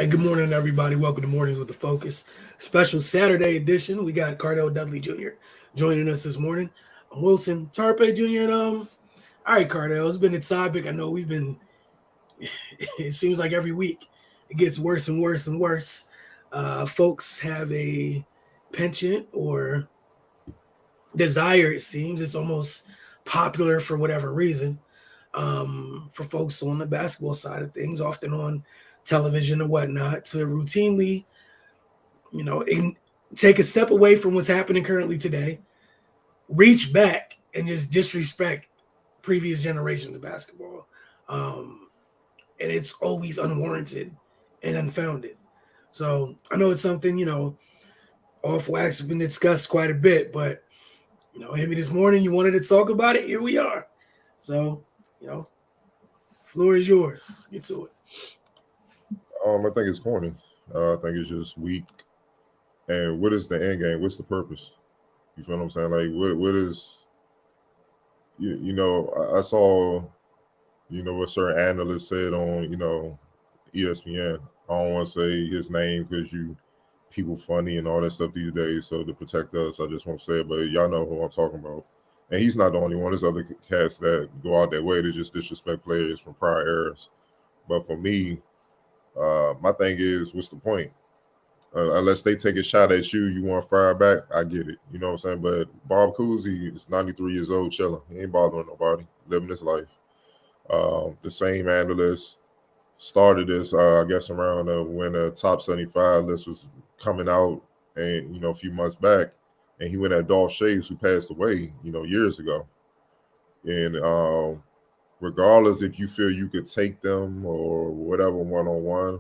Good morning, everybody. Welcome to Mornings with the Focus. Special Saturday edition. We got Cardell Dudley Jr. joining us this morning. I'm Wilson Tarpe Jr. All right, Cardell, it's been a topic. I know we've been, it seems like every week it gets worse and worse and worse. Folks have a penchant or desire, it seems. It's almost popular for whatever reason. For folks on the basketball side of things, often on television or whatnot, to routinely, take a step away from what's happening currently today, reach back and just disrespect previous generations of basketball. And it's always unwarranted and unfounded. So I know it's something, off wax has been discussed quite a bit, but, hit me this morning, you wanted to talk about it, here we are. So, floor is yours. Let's get to it. I think it's corny. I think it's just weak. And what is the end game? What's the purpose? You feel what I'm saying? Like, what is, I saw, what certain analyst said on, ESPN. I don't want to say his name because people funny and all that stuff these days. So to protect us, I just won't say it. But y'all know who I'm talking about. And he's not the only one. There's other cats that go out their way to just disrespect players from prior eras. But for me, my thing is, what's the point? Unless they take a shot at you, you want to fire back, I get it. You know what I'm saying? But Bob Cousy is 93 years old, chilling. He ain't bothering nobody, living his life. The same analyst started this, I guess, around when the top 75 list was coming out, and a few months back, and he went at Dolph Shaves, who passed away, years ago. And regardless if you feel you could take them or whatever one-on-one,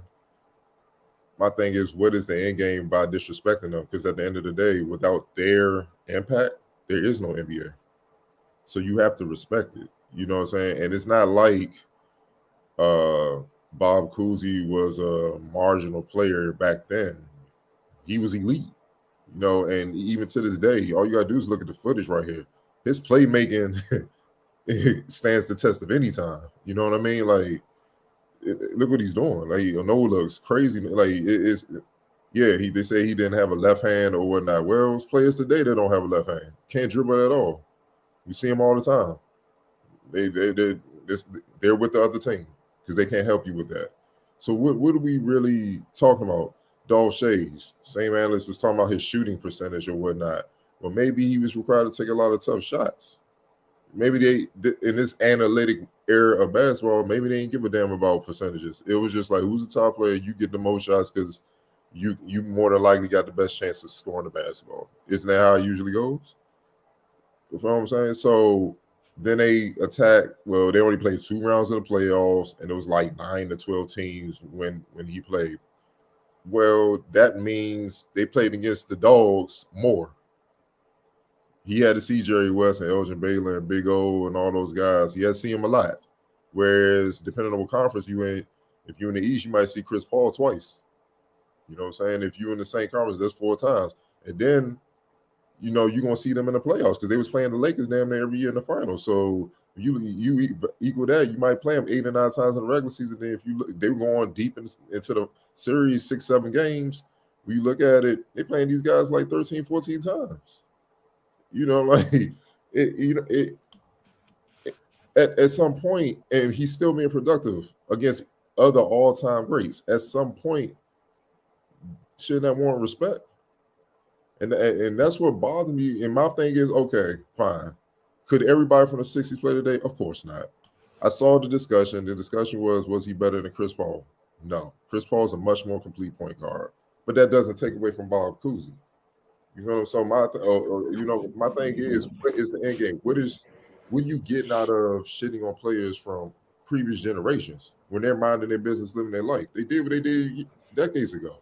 my thing is, what is the end game by disrespecting them? Because at the end of the day, without their impact, there is no NBA. So you have to respect it. You know what I'm saying? And it's not like Bob Cousy was a marginal player back then. He was elite. And even to this day, all you got to do is look at the footage right here. His playmaking stands the test of any time. You know what I mean? Like, look what he's doing. Like, Noah looks crazy. Like, they say he didn't have a left hand or whatnot. Well, it's players today that don't have a left hand. Can't dribble at all. We see them all the time. They're with the other team because they can't help you with that. So what are we really talking about? Dolph Shays, same analyst was talking about his shooting percentage or whatnot. Well, maybe he was required to take a lot of tough shots. Maybe they, in this analytic era of basketball, maybe they didn't give a damn about percentages. It was just like, who's the top player? You get the most shots because you more than likely got the best chance of scoring the basketball. Isn't that how it usually goes? You know what I'm saying? So then they attack. Well, they only played 2 rounds of the playoffs, and it was like 9 to 12 teams when he played. Well, that means they played against the dogs more. He had to see Jerry West and Elgin Baylor and Big O and all those guys. He had to see him a lot. Whereas, depending on what conference you in, if you're in the East, you might see Chris Paul twice. You know what I'm saying? If you're in the same conference, that's 4 times. And then, you're going to see them in the playoffs because they was playing the Lakers damn near every year in the finals. So you equal that, you might play them 8 or 9 times in the regular season. Then if you look, they were going deep into the series, 6, 7 games. When you look at it, they playing these guys like 13, 14 times. At some point, and he's still being productive against other all-time greats. At some point, shouldn't that warrant respect? And that's what bothers me. And my thing is, okay, fine. Could everybody from the 60s play today? Of course not. I saw the discussion. The discussion was he better than Chris Paul? No. Chris Paul is a much more complete point guard. But that doesn't take away from Bob Cousy. You know, so my thing is, what is the end game? What are you getting out of shitting on players from previous generations when they're minding their business, living their life? They did what they did decades ago.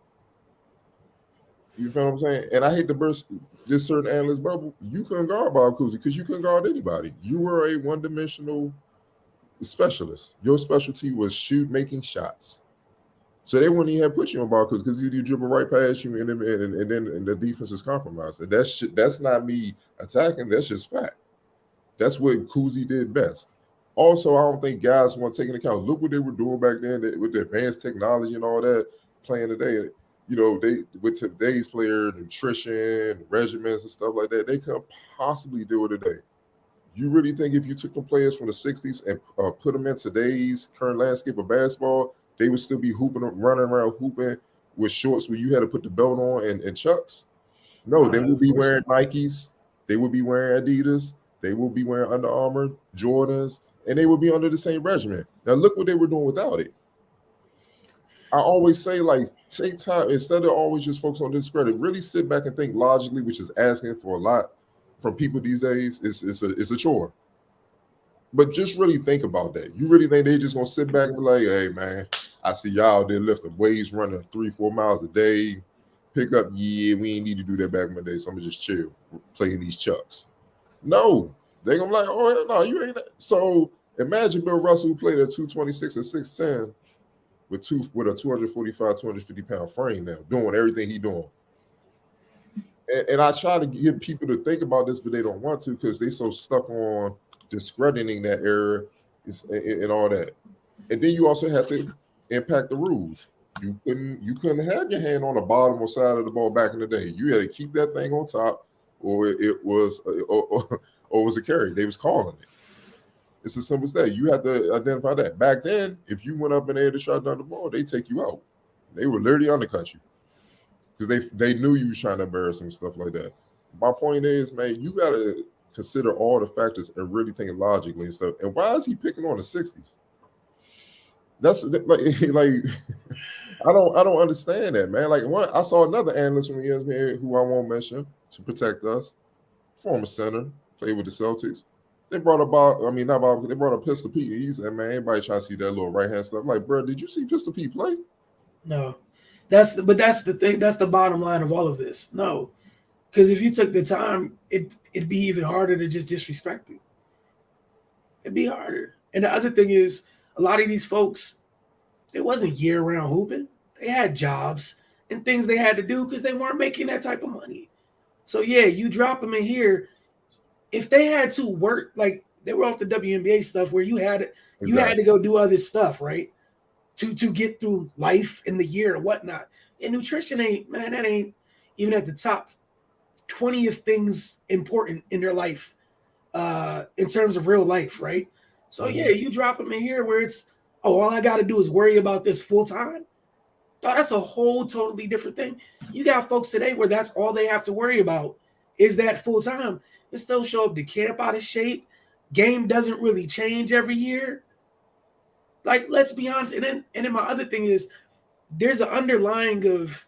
You feel what I'm saying? And I hate to burst this certain analyst bubble. You couldn't guard Bob Cousy because you couldn't guard anybody. You were a one-dimensional specialist. Your specialty was making shots. So they wouldn't even have put you on Bob Cousy because you dribble right past you, and then the defense is compromised. And that's not me attacking. That's just fact. That's what Cousy did best. Also, I don't think guys want to take into account. Look what they were doing back then with the advanced technology and all that. playing today, you know, they with today's player nutrition, regimens, and stuff like that, they couldn't possibly do it today. You really think if you took the players from the 60s and put them in today's current landscape of basketball, they would still be hooping, running around hooping with shorts where you had to put the belt on and chucks? No, they would be wearing Nikes. They would be wearing Adidas. They will be wearing Under Armour, Jordans, and they would be under the same regimen. Now, look what they were doing without it. I always say, like, take time, instead of always just focus on discredit, really sit back and think logically, which is asking for a lot from people these days. It's a chore. But just really think about that. You really think they just gonna sit back and be like, hey man, I see y'all out there lifting weights, running 3-4 miles a day, pick up, yeah, we ain't need to do that back in the day, so I'm gonna just chill, playing these chucks. No, they gonna be like, oh hell no, you ain't that. So imagine Bill Russell, who played at 226 and 6'10 with a 245, 250 pound frame now, doing everything he doing. And I try to get people to think about this, but they don't want to because they so stuck on discrediting that era and all that. And then you also have to impact the rules. You couldn't have your hand on the bottom or side of the ball back in the day. You had to keep that thing on top, or it was or was a carry. They was calling it. It's as simple as that. You have to identify that. Back then, if you went up in there to shot down the ball, they take you out. They would literally undercut you because they knew you was trying to embarrass them and stuff like that. My point is, man, you got to consider all the factors and really think logically and stuff. And why is he picking on the 60s? That's like I don't understand that, man. Like I saw another analyst from ESPN who I won't mention to protect us, former center, played with the Celtics. They brought they brought up Pistol Pete. He said, man, everybody trying to see that little right hand stuff. I'm like, bro, did you see Pistol Pete play? No. That's the thing. That's the bottom line of all of this. No. Because if you took the time, it'd be even harder to just disrespect you. It'd be harder. And the other thing is, a lot of these folks, it wasn't year-round hooping. They had jobs and things they had to do because they weren't making that type of money. So, yeah, you drop them in here. If they had to work, like they were off the WNBA stuff where you had to go do other stuff, right? To get through life in the year or whatnot. And nutrition that ain't even at the top 20th things important in their life in terms of real life, right? So yeah, you drop them in here where it's, oh, all I got to do is worry about this full time. That's a whole totally different thing. You got folks today where that's all they have to worry about is that full time. They still show up to camp out of shape. Game doesn't really change every year. Like, let's be honest. And then my other thing is there's an underlying of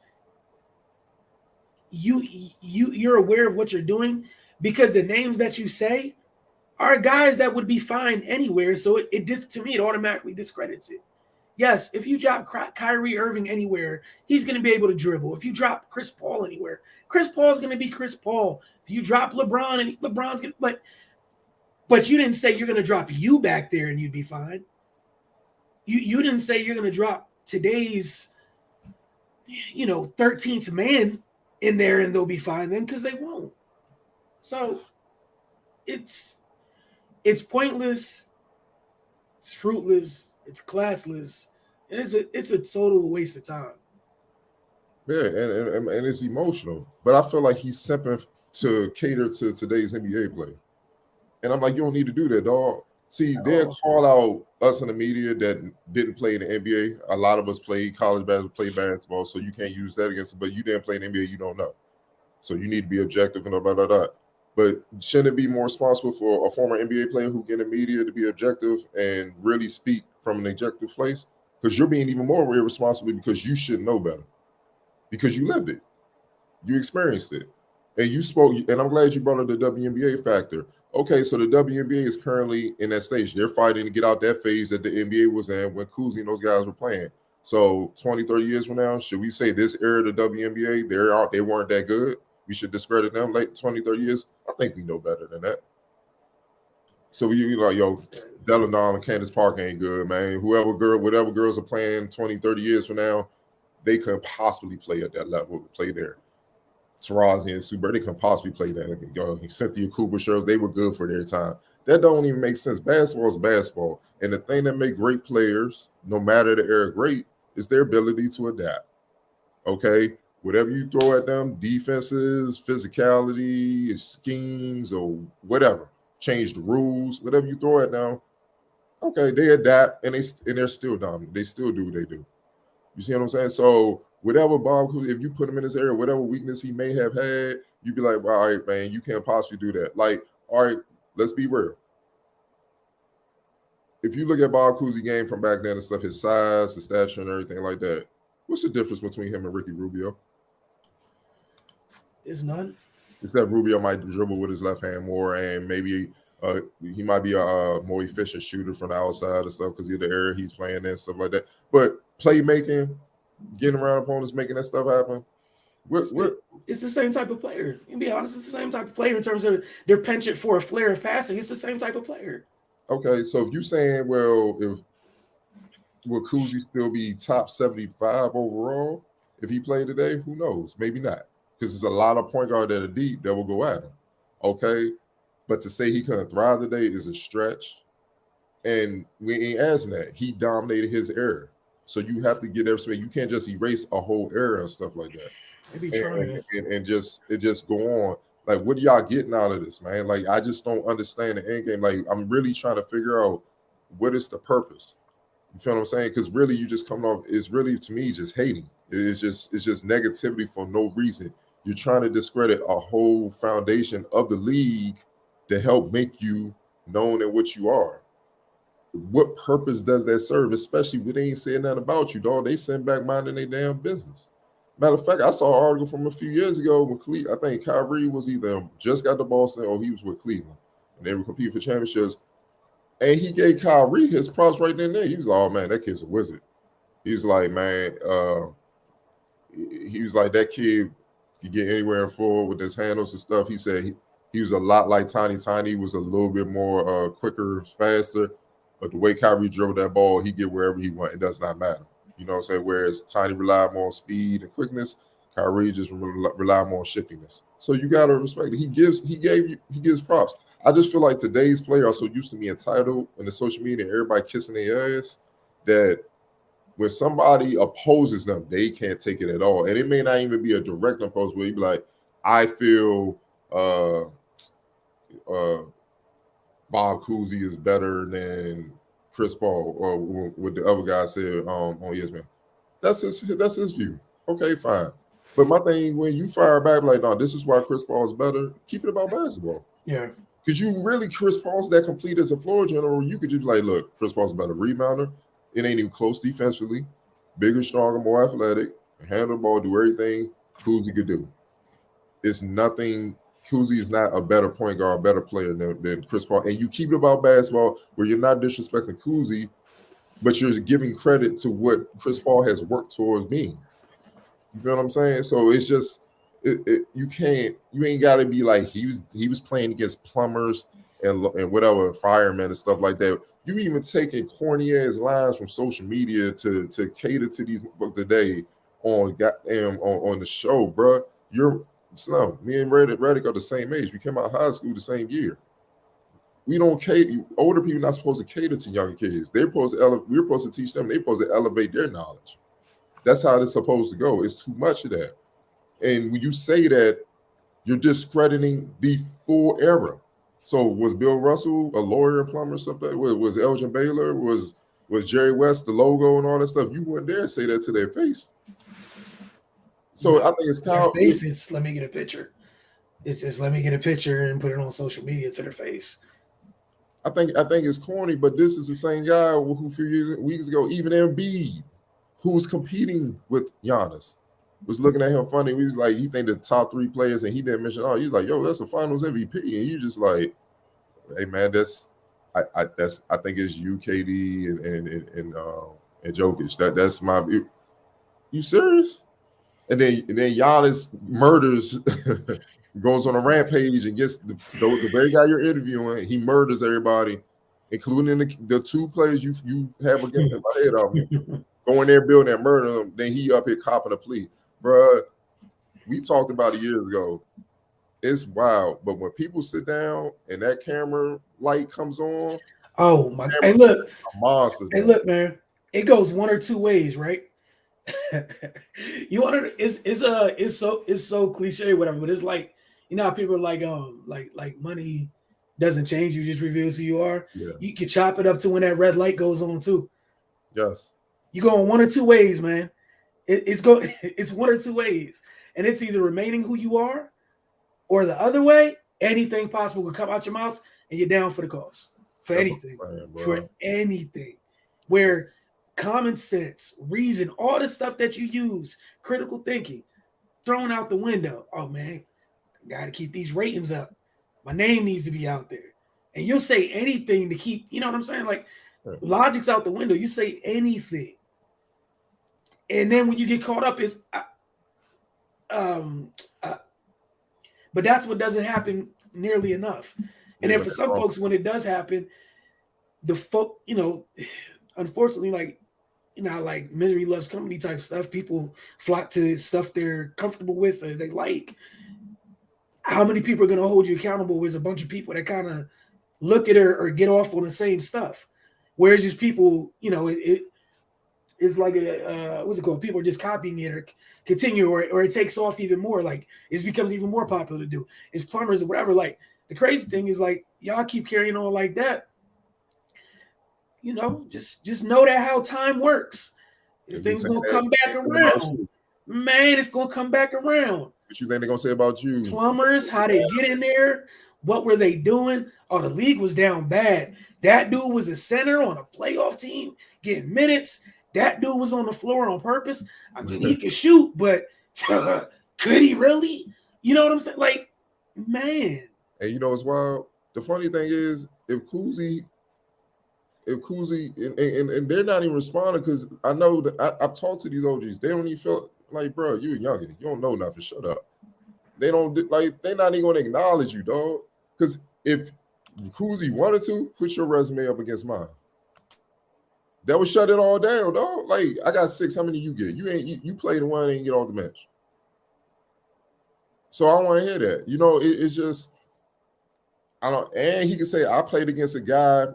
you're aware of what you're doing because the names that you say are guys that would be fine anywhere. So it just, to me, it automatically discredits it. Yes, if you drop Kyrie Irving anywhere, he's going to be able to dribble. If you drop Chris Paul anywhere, Chris Paul's going to be Chris Paul. If you drop LeBron, and LeBron's going to, but you didn't say you're going to drop you back there and you'd be fine. You didn't say you're going to drop today's, 13th man in there and they'll be fine then, because they won't. So it's pointless, it's fruitless, it's classless, and it's a total waste of time. Yeah, and it's emotional. But I feel like he's simping to cater to today's NBA play. And I'm like, you don't need to do that, dog. See, they'll call out us in the media that didn't play in the NBA. A lot of us played college basketball, played basketball, so you can't use that against them. But you didn't play in the NBA, you don't know. So you need to be objective and blah, blah, blah. But shouldn't it be more responsible for a former NBA player who get in the media to be objective and really speak from an objective place? Because you're being even more irresponsible because you should know better. Because you lived it. You experienced it. And you spoke, and I'm glad you brought up the WNBA factor. Okay, so the WNBA is currently in that stage. They're fighting to get out that phase that the NBA was in when Cousy and those guys were playing. So 20, 30 years from now, should we say this era of the WNBA, they weren't that good? We should discredit them late 20, 30 years? I think we know better than that. So we like, yo, Delanol and Candace Parker ain't good, man. Whatever girls are playing 20, 30 years from now, they couldn't possibly play at that level, play there. Tarazi and Super, they can possibly play that. Cynthia Cooper, they were good for their time. That don't even make sense. Basketball is basketball. And the thing that make great players, no matter the era, great, is their ability to adapt. Okay, whatever you throw at them, defenses, physicality, schemes, or whatever, change the rules, whatever you throw at them. Okay, they adapt and they're still dominant. They still do what they do. You see what I'm saying? So whatever Bob, if you put him in this area, whatever weakness he may have had, you'd be like, well, all right, man, you can't possibly do that. Like, all right, let's be real. If you look at Bob Cousy game from back then and stuff, his size, his stature, and everything like that, what's the difference between him and Ricky Rubio? There's none. Except Rubio might dribble with his left hand more, and maybe he might be a more efficient shooter from the outside and stuff because of the area he's playing in and stuff like that. But playmaking, getting around opponents, making that stuff happen. It's the same type of player. You can be honest, it's the same type of player in terms of their penchant for a flair of passing. It's the same type of player. Okay, so if you're saying, well, will Cousy still be top 75 overall if he played today? Who knows? Maybe not, because there's a lot of point guard that are deep that will go at him. Okay, but to say he couldn't thrive today is a stretch, and we ain't asking that. He dominated his era, so you have to get everything. You can't just erase a whole era and stuff like that. Maybe and just go on. Like, what are y'all getting out of this, man? Like, I just don't understand the end game. Like, I'm really trying to figure out what is the purpose. You feel what I'm saying? Because really, you just coming off. It's really, to me, just hating. It's just negativity for no reason. You're trying to discredit a whole foundation of the league to help make you known in what you are. What purpose does that serve? Especially when they ain't saying nothing about you, dog. They send back minding their damn business. Matter of fact, I saw an article from a few years ago when I think Kyrie was either just got to Boston or he was with Cleveland, and they were competing for championships. And he gave Kyrie his props right then and there. He was like, "Oh man, that kid's a wizard." He's like, "Man, he was like that kid could get anywhere in forward with his handles and stuff." He said he was a lot like Tiny. Tiny was a little bit more quicker, faster, but the way Kyrie drove that ball, he get wherever he went. It does not matter. You know what I'm saying? Whereas Tiny relied more on speed and quickness, Kyrie just relied more on shiftiness. So you gotta respect it. He gives props. I just feel like today's players are so used to being entitled in the social media and everybody kissing their ass that when somebody opposes them, they can't take it at all. And it may not even be a direct oppose where you be like, I feel Bob Cousy is better than Chris Paul, or what the other guy said on ESPN. That's his view. Okay, fine. But my thing, when you fire back like, no, this is why Chris Paul is better, keep it about basketball. Yeah. Because you really, Chris Paul's that complete as a floor general. You could just like, look, Chris Paul's a better rebounder. It ain't even close defensively. Bigger, stronger, more athletic. Handle the ball, do everything Cousy could do. It's nothing. Cousy is not a better point guard, a better player than Chris Paul. And you keep it about basketball where you're not disrespecting Cousy, but you're giving credit to what Chris Paul has worked towards being. You feel what I'm saying? So it's just you ain't got to be like he was playing against plumbers and whatever firemen and stuff like that. You even taking corny ass lines from social media to cater to these today on the show, bro. Slim, me and Reddick are the same age. We came out of high school the same year. We don't cater. Older people not supposed to cater to younger kids. We're supposed to teach them. They're supposed to elevate their knowledge. That's how it's supposed to go. It's too much of that. And when you say that, you're discrediting the full era. So was Bill Russell a lawyer, plumber, or something? Was Elgin Baylor? Was Jerry West the logo and all that stuff? You wouldn't dare say that to their face. So I think it's Kyle. It's let me get a picture. It's just let me get a picture and put it on social media to their face. I think it's corny, but this is the same guy who a few weeks ago, even Embiid, who was competing with Giannis, was looking at him funny. He was like, he think the top 3 players, and he didn't mention, he's like, yo, that's the Finals MVP, and you just like, hey man, I think it's UKD and Jokic. That's my. You serious? And then Giannis murders, goes on a rampage and gets the very guy you're interviewing. He murders everybody, including the 2 players you have against him. My head off him. Going there, building that murder him. Then he up here copping a plea, bruh. We talked about it years ago. It's wild, but when people sit down and that camera light comes on, oh my! Hey, look, a monster. Hey, look, man. It goes one or two ways, right? You want to? It's so cliche, whatever. But it's like how people are like money doesn't change. You just reveals who you are. Yeah. You can chop it up to when that red light goes on too. Yes. You go in one or two ways, man. It's one or two ways, and it's either remaining who you are, or the other way. Anything possible could come out your mouth, and you're down for the cause for That's anything, what I'm saying, bro. for anything. Where common sense, reason, all the stuff that you use, critical thinking, thrown out the window. Oh man, got to keep these ratings up. My name needs to be out there, and you'll say anything to keep. You know what I'm saying? Like Right. logic's out the window. You say anything. And then when you get caught up is but that's what doesn't happen nearly enough. And then for some folks, when it does happen, the folk, unfortunately, like misery loves company type stuff, people flock to stuff they're comfortable with or they like. How many people are going to hold you accountable with a bunch of people that kind of look at her or get off on the same stuff? Whereas just people, it's like what's it called? People are just copying it or continue, or it takes off even more. Like it becomes even more popular to do. It's plumbers or whatever. Like the crazy thing is like y'all keep carrying on like that. Just know that how time works. This thing's gonna come back around. Man, it's gonna come back around. What you think they're gonna say about you? Plumbers, how they get in there? What were they doing? Oh, the league was down bad. That dude was a center on a playoff team getting minutes. That dude was on the floor on purpose. I mean, he could shoot, but could he really? You know what I'm saying? Like, man. And you know what's wild? The funny thing is, if Cousy, and they're not even responding because I know that I've talked to these OGs. They don't even feel like, bro, you're a youngin. You don't know nothing. Shut up. They don't like. They're not even gonna acknowledge you, dog. Because if Cousy wanted to, put your resume up against mine. That would shut it all down, dog. Like I got 6. How many you get? You play the one and get off the bench. So I want to hear that. It's just I don't. And he could say I played against a guy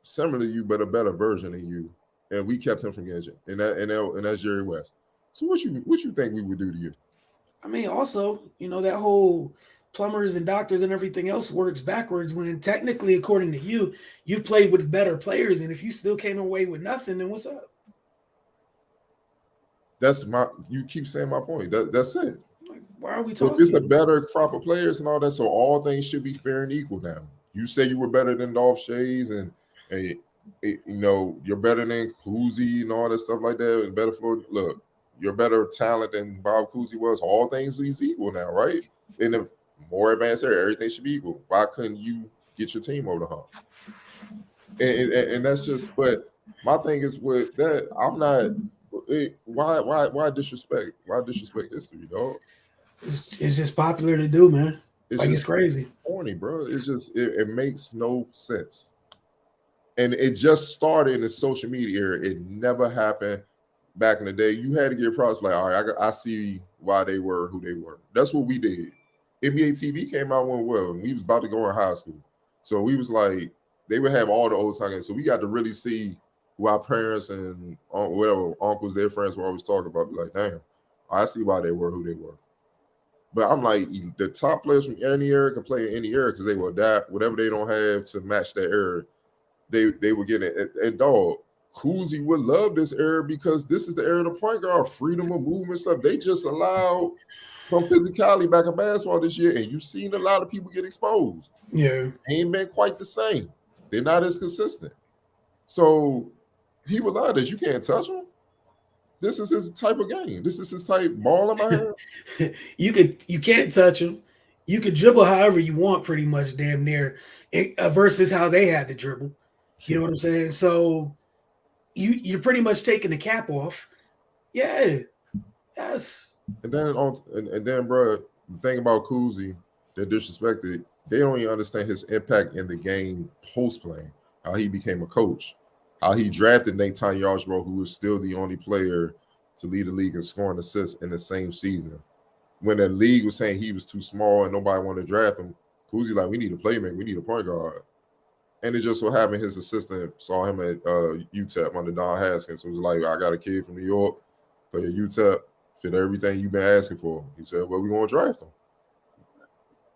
similar to you, but a better version of you, and we kept him from getting. And that's Jerry West. So what you think we would do to you? I mean, also, that whole plumbers and doctors and everything else works backwards when technically, according to you, you've played with better players. And if you still came away with nothing, then what's up? You keep saying my point. That's it. Like, why are we talking? So it's a better crop of players and all that. So all things should be fair and equal now. You say you were better than Dolph Schayes and you're better than Cousy and all that stuff like that and better for look. You're better talent than Bob Cousy was. All things is equal now, right? In the more advanced area, everything should be equal. Why couldn't you get your team over the hump? And that's just. But my thing is with that, I'm not. Why disrespect? Why disrespect history, dog? It's just popular to do, man. It's crazy, corny, bro. It's just it makes no sense. And it just started in the social media era. It never happened. Back in the day, you had to get props like, all right, I see why they were who they were. That's what we did. NBA TV came out when we was about to go in high school. So we was like, they would have all the old time games. So we got to really see who our parents and whatever uncles, their friends were always talking about. Be like, damn, I see why they were who they were. But I'm like, the top players from any era can play in any era because they will adapt whatever they don't have to match that era. They will get it. And dog, Cousy would love this era because this is the era of the point guard, freedom of movement stuff. They just allowed some physicality back in basketball this year, and you've seen a lot of people get exposed. Yeah. Ain't been quite the same. They're not as consistent. So he would love this. You can't touch him. This is his type of game. This is his type ball in my hand. You can't touch him. You could dribble however you want, pretty much, damn near, versus how they had to dribble. You know what I'm saying? So you're pretty much taking the cap off. Yeah. Yes. And then, bro, the thing about Cousy that disrespected, they don't even understand his impact in the game post-playing, how he became a coach, how he drafted Nathan Yarbrough, who was still the only player to lead the league in scoring assists in the same season. When the league was saying he was too small and nobody wanted to draft him, Cousy like, we need a playmaker, we need a point guard. And it just so happened his assistant saw him at UTEP under Don Haskins. So it was like, I got a kid from New York. play at UTEP, fit everything you've been asking for. He said, well, we're going to draft him.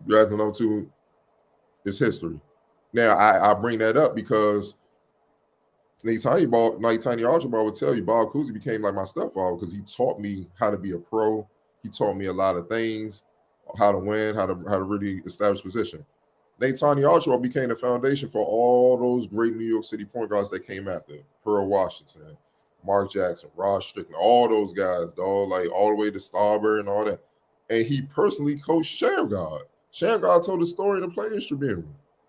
Drafting him to his history. Now, I bring that up because Nate Tiny Archibald would tell you, Bob Cousy became like my stepfather because he taught me how to be a pro. He taught me a lot of things, how to win, how to really establish position. Nate Tiny Archibald became the foundation for all those great New York City point guards that came after Pearl Washington, Mark Jackson, Rod Strickland, all those guys, dog, like all the way to Starbury and all that. And he personally coached Shamgard. Shamgard told the story in the Players Tribune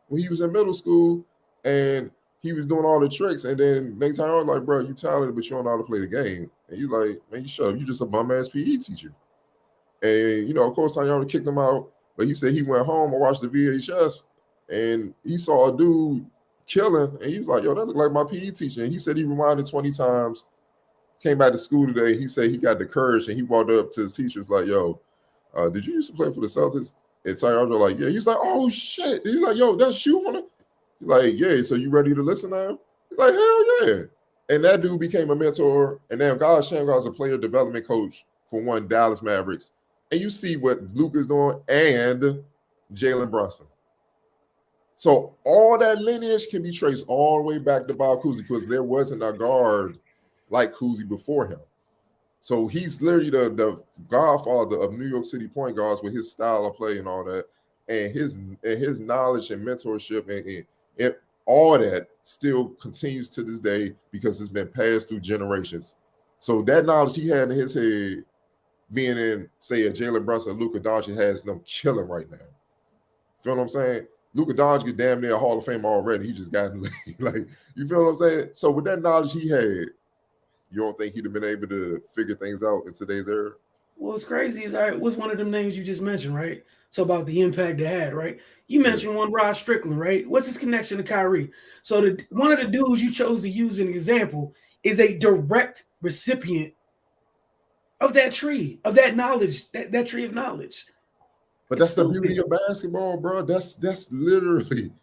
when he was in middle school and he was doing all the tricks. And then Nate Tiny was like, bro, you talented, but you don't know how to play the game. And you like, man, you shut up. You just a bum-ass PE teacher. And, you know, of course, Tiny kicked him out. But he said he went home and watched the VHS and he saw a dude killing. And he was like, yo, that looked like my PE teacher. And he said he reminded 20 times, came back to school today. He said he got the courage and he walked up to his teachers like, yo, did you used to play for the Celtics? And Tiny was like, yeah. He's like, oh, shit. He's like, yo, that's you on it? He's like, yeah, so you ready to listen now? He's like, hell yeah. And that dude became a mentor. And now Shamgard's a player development coach for one Dallas Mavericks. And you see what Luke is doing and Jalen Brunson. So all that lineage can be traced all the way back to Bob Cousy because there wasn't a guard like Cousy before him. So he's literally the godfather of New York City point guards with his style of play and all that. And his knowledge and mentorship and all that still continues to this day because it's been passed through generations. So that knowledge he had in his head, being in, say, a Jalen Brunson, Luka Doncic has them killing right now. Feel what I'm saying? Luka Doncic is damn near a Hall of Fame already. He just got like, you feel what I'm saying? So with that knowledge he had, you don't think he'd have been able to figure things out in today's era? Well, what's crazy is, all right, what's one of them names you just mentioned, right? So about the impact it had, right? You mentioned one, Rod Strickland, right? What's his connection to Kyrie? So one of the dudes you chose to use as an example is a direct recipient of that tree, of that knowledge, that tree of knowledge. But that's the beauty of basketball, bro. That's literally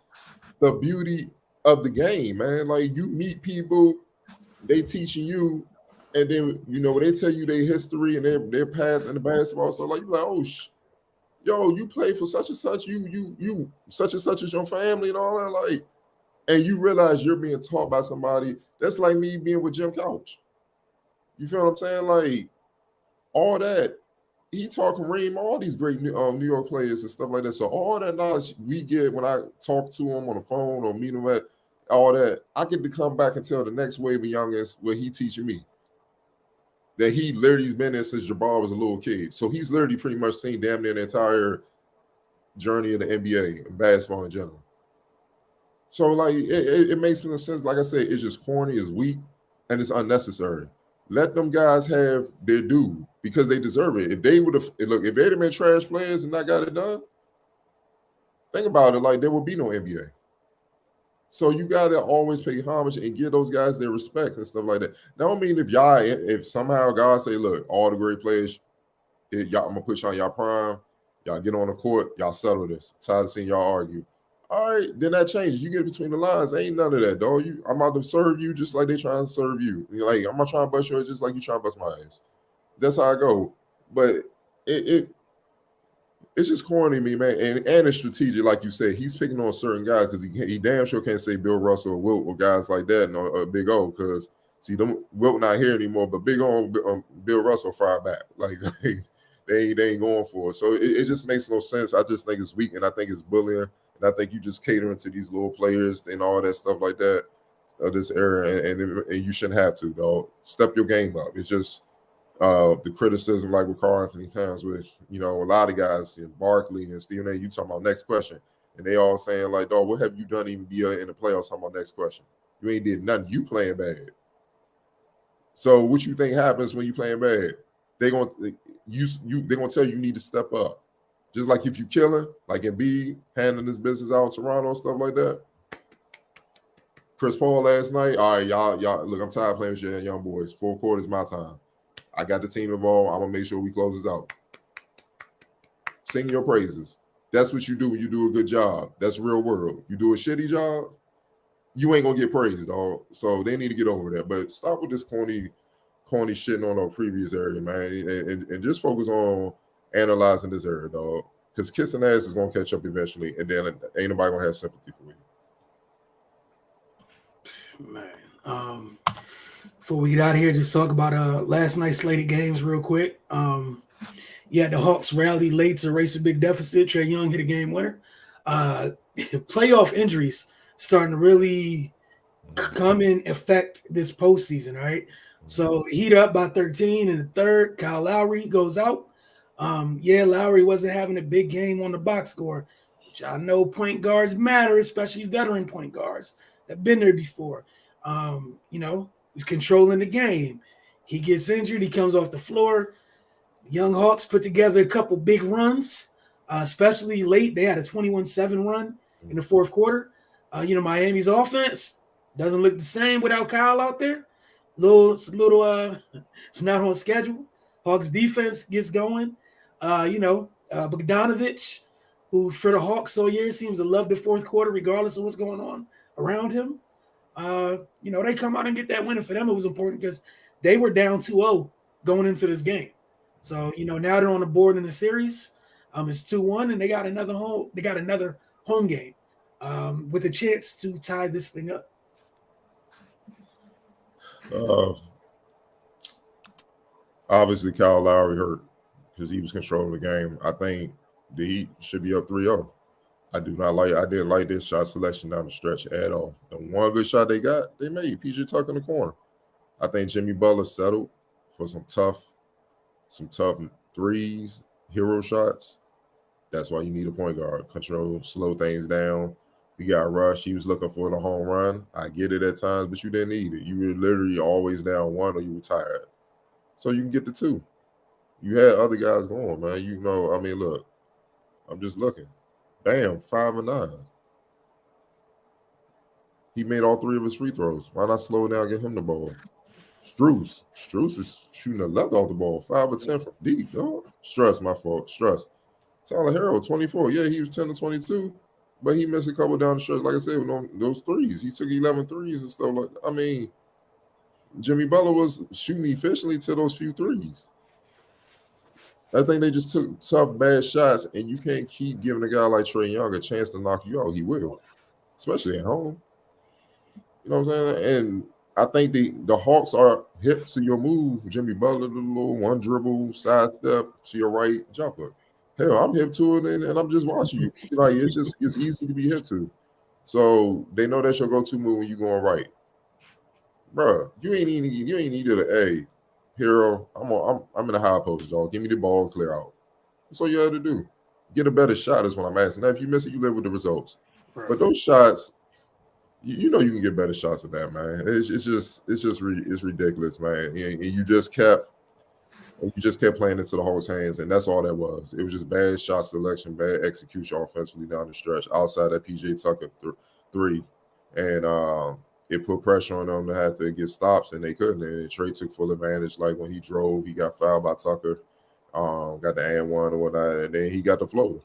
the beauty of the game, man. Like you meet people, they teaching you, and then you know when they tell you their history and their path in the basketball stuff, like you like, oh, yo, you play for such and such, you such and such is your family and all that, like, and you realize you're being taught by somebody that's like me being with Jim Couch. You feel what I'm saying? Like all that. He taught Kareem, all these great New York players and stuff like that. So all that knowledge we get when I talk to him on the phone or meet him at all that, I get to come back and tell the next wave of youngins what he teaching me. That he literally has been there since Jabbar was a little kid. So he's literally pretty much seen damn near the entire journey of the NBA and basketball in general. So like it makes no sense. Like I said, it's just corny, it's weak, and it's unnecessary. Let them guys have their due because they deserve it. If they would have if they'd have been trash players and not got it done, think about it, like there would be no NBA. So you gotta always pay homage and give those guys their respect and stuff like that. That don't mean if somehow God say, look, all the great players, y'all, I'm gonna put y'all on y'all prime, y'all get on the court, y'all settle this. I'm tired of seeing y'all argue. All right, then that changes. You get between the lines. Ain't none of that, dog. I'm about to serve you just like they trying to serve you. You're like, I'm not trying to bust your ass just like you trying to bust my ass. That's how I go. But it's just corny to me, man. And it's strategic, like you said. He's picking on certain guys because he damn sure can't say Bill Russell or Wilt or guys like that and Big O because see them Wilt not here anymore, but Big O and Bill Russell fire back. Like they ain't going for it. So it just makes no sense. I just think it's weak and I think it's bullying. And I think you just catering to these little players and all that stuff like that of this era, and you shouldn't have to, dog. Step your game up. It's just the criticism, like with Karl-Anthony Towns, with a lot of guys, Barkley and Stephen A. You talking about next question, and they all saying like, dog, what have you done to even be in the playoffs? Talking about next question. You ain't did nothing. You playing bad. So what you think happens when you playing bad? They gonna tell you need to step up. Just like if you killing, like Embiid handling this business out in Toronto and stuff like that. Chris Paul last night, all right, y'all, look, I'm tired of playing with your young boys. 4 quarters, my time. I got the team involved. I'm going to make sure we close this out. Sing your praises. That's what you do when you do a good job. That's real world. You do a shitty job, you ain't going to get praised, dog. So they need to get over that. But stop with this corny corny shitting on our previous area, man, and just focus on analyzing this area, dog. Because kissing ass is gonna catch up eventually, and then ain't nobody gonna have sympathy for you. Man, before we get out of here, just talk about last night's slated games real quick. Yeah, the Hawks rallied late to erase a big deficit. Trae Young hit a game winner. Playoff injuries starting to really come in affect this postseason, all right? So Heat up by 13 in the third. Kyle Lowry goes out. Lowry wasn't having a big game on the box score, which I know point guards matter, especially veteran point guards that have been there before. He's controlling the game. He gets injured. He comes off the floor. Young Hawks put together a couple big runs, especially late. They had a 21-7 run in the fourth quarter. Miami's offense doesn't look the same without Kyle out there. It's not on schedule. Hawks defense gets going. Bogdanovich, who for the Hawks all year seems to love the fourth quarter regardless of what's going on around him. They come out and get that win. And for them, it was important because they were down 2-0 going into this game. So, now they're on the board in the series. It's 2-1, and they got another home game with a chance to tie this thing up. Obviously, Kyle Lowry hurt because he was controlling the game. I think the Heat should be up 3-0. I didn't like this shot selection down the stretch at all. The one good shot they got, they made PJ Tucker in the corner. I think Jimmy Butler settled for some tough threes, hero shots. That's why you need a point guard. Control, slow things down. You got Rush. He was looking for the home run. I get it at times, but you didn't need it. You were literally always down one or you were tired. So you can get the two. You had other guys going, man. Look, I'm just looking. Bam, 5 and 9. He made all 3 of his free throws. Why not slow down and get him the ball? Strus is shooting the left off the ball. 5 or 10 from deep, dog. Stress, my fault. Stress. Tyler Herro, 24. Yeah, he was 10 to 22, but he missed a couple down the stretch. Like I said, with those threes. He took 11 threes and stuff like that. Jimmy Butler was shooting efficiently to those few threes. I think they just took tough, bad shots, and you can't keep giving a guy like Trae Young a chance to knock you out. He will, especially at home. You know what I'm saying? And I think the Hawks are hip to your move. Jimmy Butler, the little one dribble, sidestep to your right jumper. Hell, I'm hip to it, and I'm just watching you. It's easy to be hip to. So they know that's your go-to move when you're going right. Bruh, you ain't needed a hero. I'm in a high post, dog. Give me the ball and clear out. That's all you had to do. Get a better shot is what I'm asking. Now, if you miss it, you live with the results. Right. But those shots, you can get better shots at that, man. It's ridiculous, man. And you just kept playing into the Hawks' hands, and that's all that was. It was just bad shot selection, bad execution offensively down the stretch. Outside that PJ Tucker three, and it put pressure on them to have to get stops, and they couldn't. And Trae took full advantage. Like when he drove, he got fouled by Tucker, got the and one or whatnot, and then he got the floater.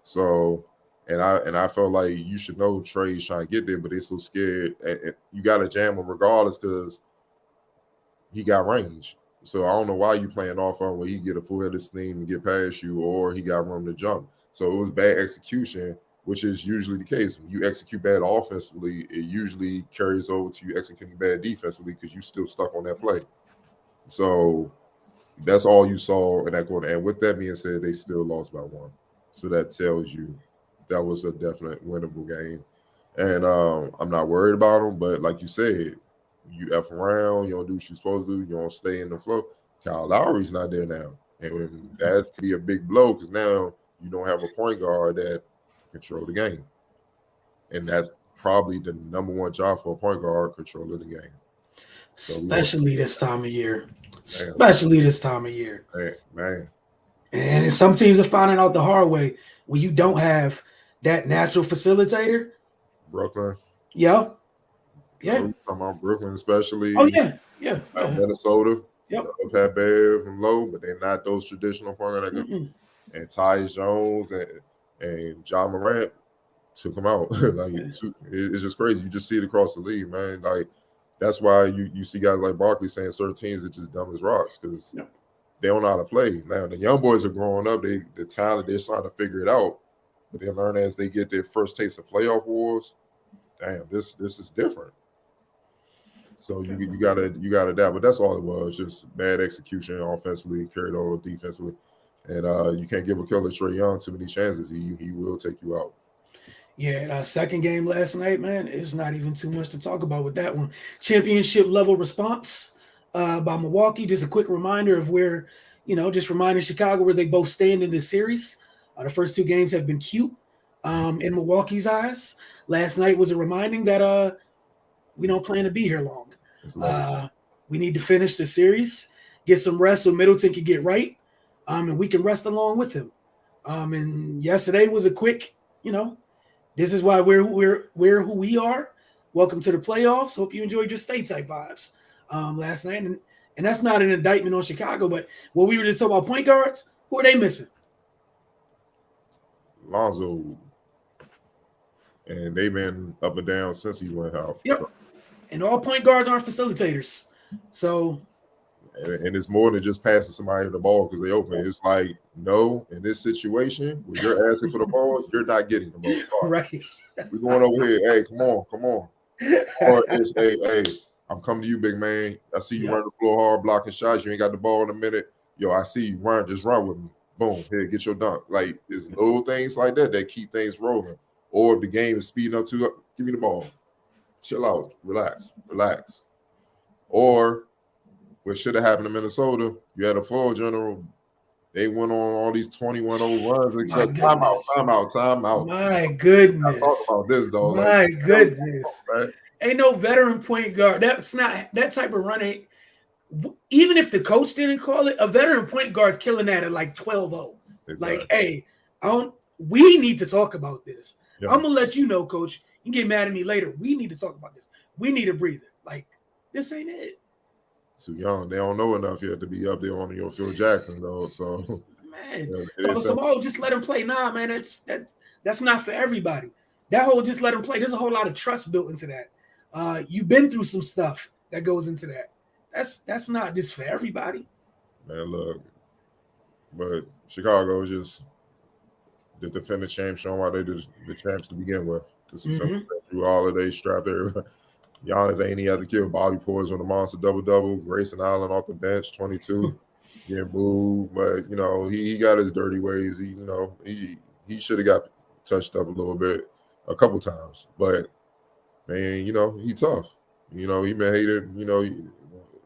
So, and I felt like you should know Trae's trying to get there, but they're so scared, and you got to jam him regardless because he got range. So I don't know why you playing off on where he get a full head of steam and get past you, or he got room to jump. So it was bad execution, which is usually the case. When you execute bad offensively, it usually carries over to you executing bad defensively because you still stuck on that play. So that's all you saw in that quarter. And with that being said, they still lost by 1. So that tells you that was a definite winnable game. And I'm not worried about them, but like you said, you F around, you don't do what you're supposed to do, you don't stay in the flow. Kyle Lowry's not there now. And that could be a big blow because now you don't have a point guard that control the game. And that's probably the number one job for a point guard, control of the game. So, especially this time of year. Man. And some teams are finding out the hard way when you don't have that natural facilitator. Brooklyn. Yeah. Talking about Brooklyn especially. Oh, yeah. Minnesota. Yep. Pat Bev and Lowe, but they're not those traditional point guards. And Tyus Jones and John Morant took him out. It's just crazy. You just see it across the league, man. Like that's why you see guys like Barkley saying certain teams are just dumb as rocks because they don't know how to play. Now the young boys are growing up, the talent, they're starting to figure it out, but they learn as they get their first taste of playoff wars. Damn, this is different. So you gotta adapt, but that's all it was, just bad execution offensively, carried over defensively, and you can't give a killer Trae Young too many chances. He will take you out. Yeah, second game last night, man, it's not even too much to talk about with that one. Championship level response by Milwaukee. Just a quick reminder of where, just reminding Chicago where they both stand in this series. The first two games have been cute in Milwaukee's eyes. Last night was a reminding that we don't plan to be here long. We need to finish the series, get some rest so Middleton can get right, and we can rest along with him. And yesterday was a quick, this is why we're who we are. Welcome to the playoffs. Hope you enjoyed your stay type vibes last night. And that's not an indictment on Chicago, but what we were just talking about point guards, who are they missing? Lonzo. And they've been up and down since he went out. Yep. So. And all point guards aren't facilitators. So. And it's more than just passing somebody the ball because they open. It's like, no, in this situation, when you're asking for the ball, you're not getting the ball. Sorry. Right. We're going over here. Hey, come on. Or it's, hey, I'm coming to you, big man. I see you running the floor hard, blocking shots. You ain't got the ball in a minute. Yo, I see you run. Just run with me. Boom. Here, get your dunk. Like, it's little things like that keep things rolling. Or if the game is speeding up too, give me the ball. Chill out. Relax. Or what should have happened in Minnesota, you had a floor general. They went on all these 21-0 runs. Except timeout. My goodness. I'm talking about this, though. My goodness. Right? Ain't no veteran point guard. That's not that type of run. Ain't even if the coach didn't call it, a veteran point guard's killing that at like 12-0. Exactly. Like, hey, we need to talk about this. Yeah. I'm gonna let you know, coach. You can get mad at me later. We need to talk about this. We need a breather. Like, this ain't it. Too young. They don't know enough yet to be up there on your Phil Jackson, though. So, man, just let him play. Nah, man, that's not for everybody. That whole just let him play. There's a whole lot of trust built into that. You've been through some stuff that goes into that. That's not just for everybody. Man, look, but Chicago is just the defending champs, showing why they the champs to begin with. This is something that Drew Holiday strapped there. Giannis ain't he had to kill Bobby Portis on the monster double. Grayson Allen off the bench, 22, getting booed. But he got his dirty ways. He should have got touched up a little bit, a couple times. But man, he tough. He been hated.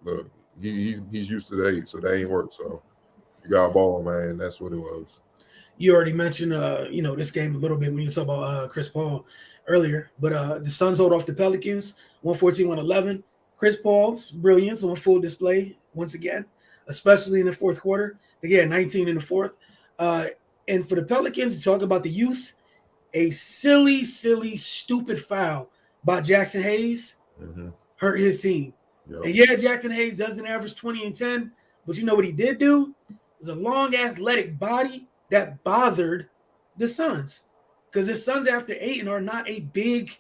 Look, he's used to the hate, so that ain't work. So you got a ball, man. That's what it was. You already mentioned this game a little bit when you talk about Chris Paul earlier, but the Suns hold off the Pelicans 114-111. Chris Paul's brilliance on full display once again, especially in the fourth quarter. They get 19 in the fourth. And for the Pelicans, to talk about the youth, a silly, stupid foul by Jackson Hayes hurt his team. Yep. And yeah, Jackson Hayes doesn't average 20 and 10, but you know what he did do? It was a long, athletic body that bothered the Suns. Because the Suns after Ayton are not a big,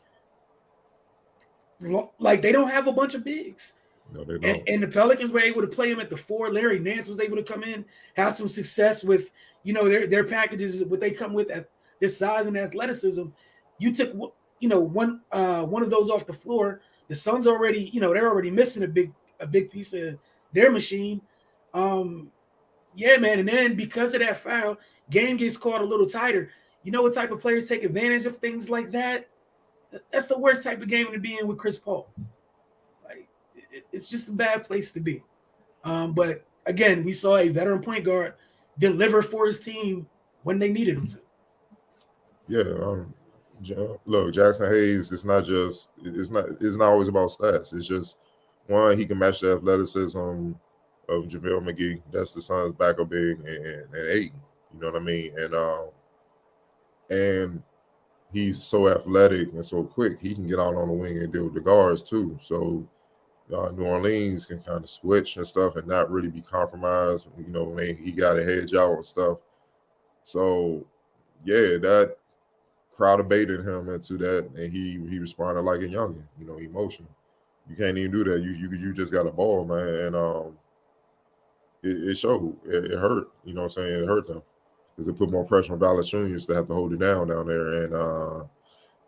like they don't have a bunch of bigs. No, they don't. And the Pelicans were able to play him at the 4. Larry Nance was able to come in, have some success with, their packages, what they come with at this size and athleticism. You took, one of those off the floor. The Suns already, they're already missing a big piece of their machine. Yeah, man. And then because of that foul, game gets caught a little tighter. You know what type of players take advantage of things like that? That's the worst type of game to be in with Chris Paul. Like, it's just a bad place to be. But again, we saw a veteran point guard deliver for his team when they needed him to. Yeah. Look, Jackson Hayes, it's not always about stats. It's just, one, he can match the athleticism of JaVale McGee. That's the Suns' backup big, and Ayton. You know what I mean? And he's so athletic and so quick, he can get out on the wing and deal with the guards too. So New Orleans can kind of switch and stuff and not really be compromised, when he got a hedge out and stuff. So, yeah, that crowd baited him into that, and he responded like a youngin, emotional. You can't even do that. You just got a ball, man, and it showed. It hurt. You know what I'm saying? It hurt them because it put more pressure on Valanciunas to have to hold it down there. And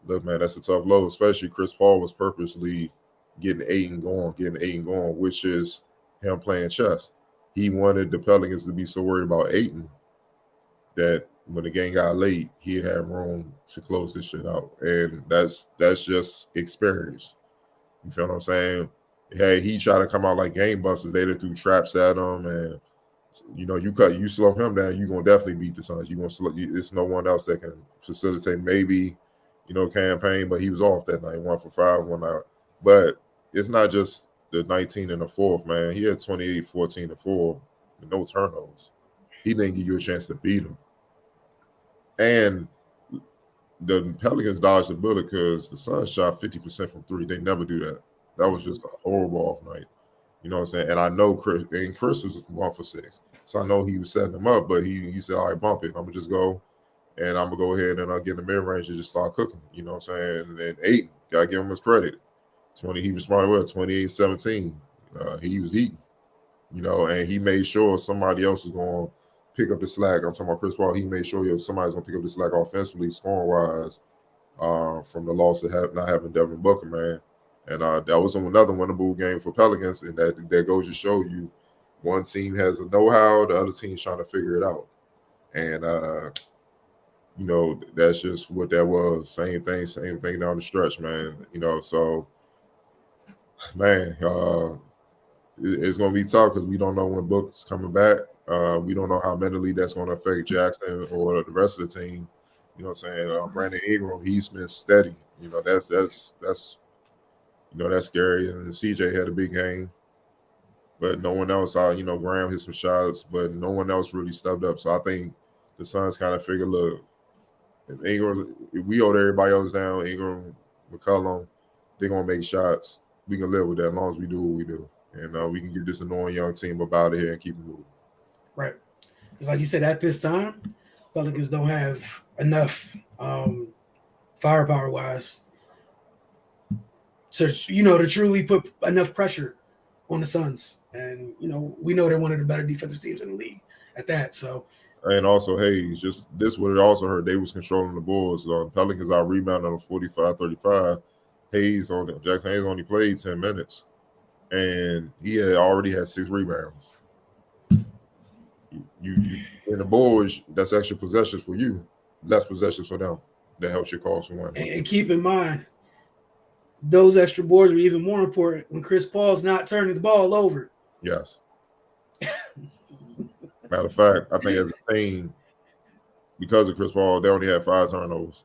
look, man, that's a tough load. Especially Chris Paul was purposely getting Ayton going, which is him playing chess. He wanted the Pelicans to be so worried about Ayton that when the game got late, he had room to close this shit out. And that's just experience. You feel what I'm saying? Hey, he tried to come out like game busters. They threw traps at him, and you slow him down, you're gonna definitely beat the Suns. It's no one else that can facilitate. Maybe, campaign, but he was off that night, 1 for 5, 1 out. But it's not just the 19 and the fourth, man. He had 28, 14, and 4 with no turnovers. He didn't give you a chance to beat him. And the Pelicans dodged the bullet because the Suns shot 50% from 3. They never do that. That was just a horrible off night. You know what I'm saying? And I know Chris was 1 for 6. So I know he was setting them up, but he said, all right, bump it. I'm going to just go, and I'm going to go ahead and I'll get in the mid-range and just start cooking. You know what I'm saying? And then Ayton, got to give him his credit. He responded well, 28-17. He was eating, and he made sure somebody else was going to pick up the slack. I'm talking about Chris Paul. He made sure somebody's going to pick up the slack offensively, scoring-wise, from the loss of not having Devin Booker, man. And that was another winnable game for Pelicans, and that goes to show you one team has a know-how, the other team's trying to figure it out. And, that's just what that was. Same thing down the stretch, man. So, man, it's going to be tough because we don't know when Booker's coming back. We don't know how mentally that's going to affect Jackson or the rest of the team. You know what I'm saying? Brandon Ingram, he's been steady. That's that's scary. And CJ had a big game, but no one else. Graham hit some shots, but no one else really stepped up. So I think the Suns kind of figured, look, if we hold everybody else down, Ingram, McCollum, they're gonna make shots. We can live with that as long as we do what we do, and we can get this annoying young team up out of here and keep it moving. Right, because like you said, at this time, Pelicans don't have enough firepower wise to truly put enough pressure on the Suns. And we know they're one of the better defensive teams in the league at that. So, and also Hayes, just this would also hurt. They was controlling the Bulls. Pelicans out rebounding on 45-35. Jackson Hayes only played 10 minutes, and he already had 6 rebounds. You in the Bulls, that's extra possessions for you, less possessions for them. That helps your cause for one. And keep in mind, those extra boards are even more important when Chris Paul's not turning the ball over. Yes. Matter of fact, I think as a team, because of Chris Paul, they only have 5 turnovers.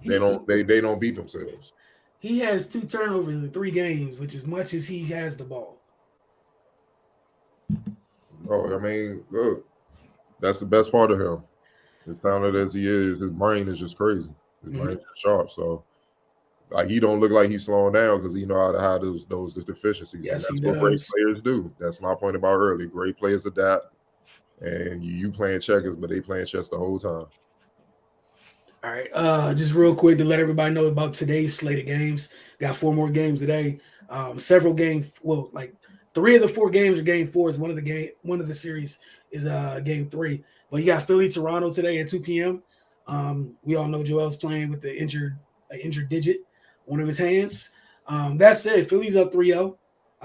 They don't beat themselves. He has 2 turnovers in 3 games, which is much as he has the ball. Oh, I mean, look, that's the best part of him. As talented as he is, his brain is just crazy. His brain is sharp. So, he don't look like he's slowing down because he know how to hide those deficiencies. Yes, that's what great players do. That's my point about early. Great players adapt, and you playing checkers, but they playing chess the whole time. All right, just real quick to let everybody know about today's slate of games. Got 4 more games today. Several games. Well, like 3 of the 4 games are game 4s. One of the series is game 3. But you got Philly, Toronto today at 2 p.m. We all know Joel's playing with the injured digit, one of his hands. That said, Philly's up 3-0.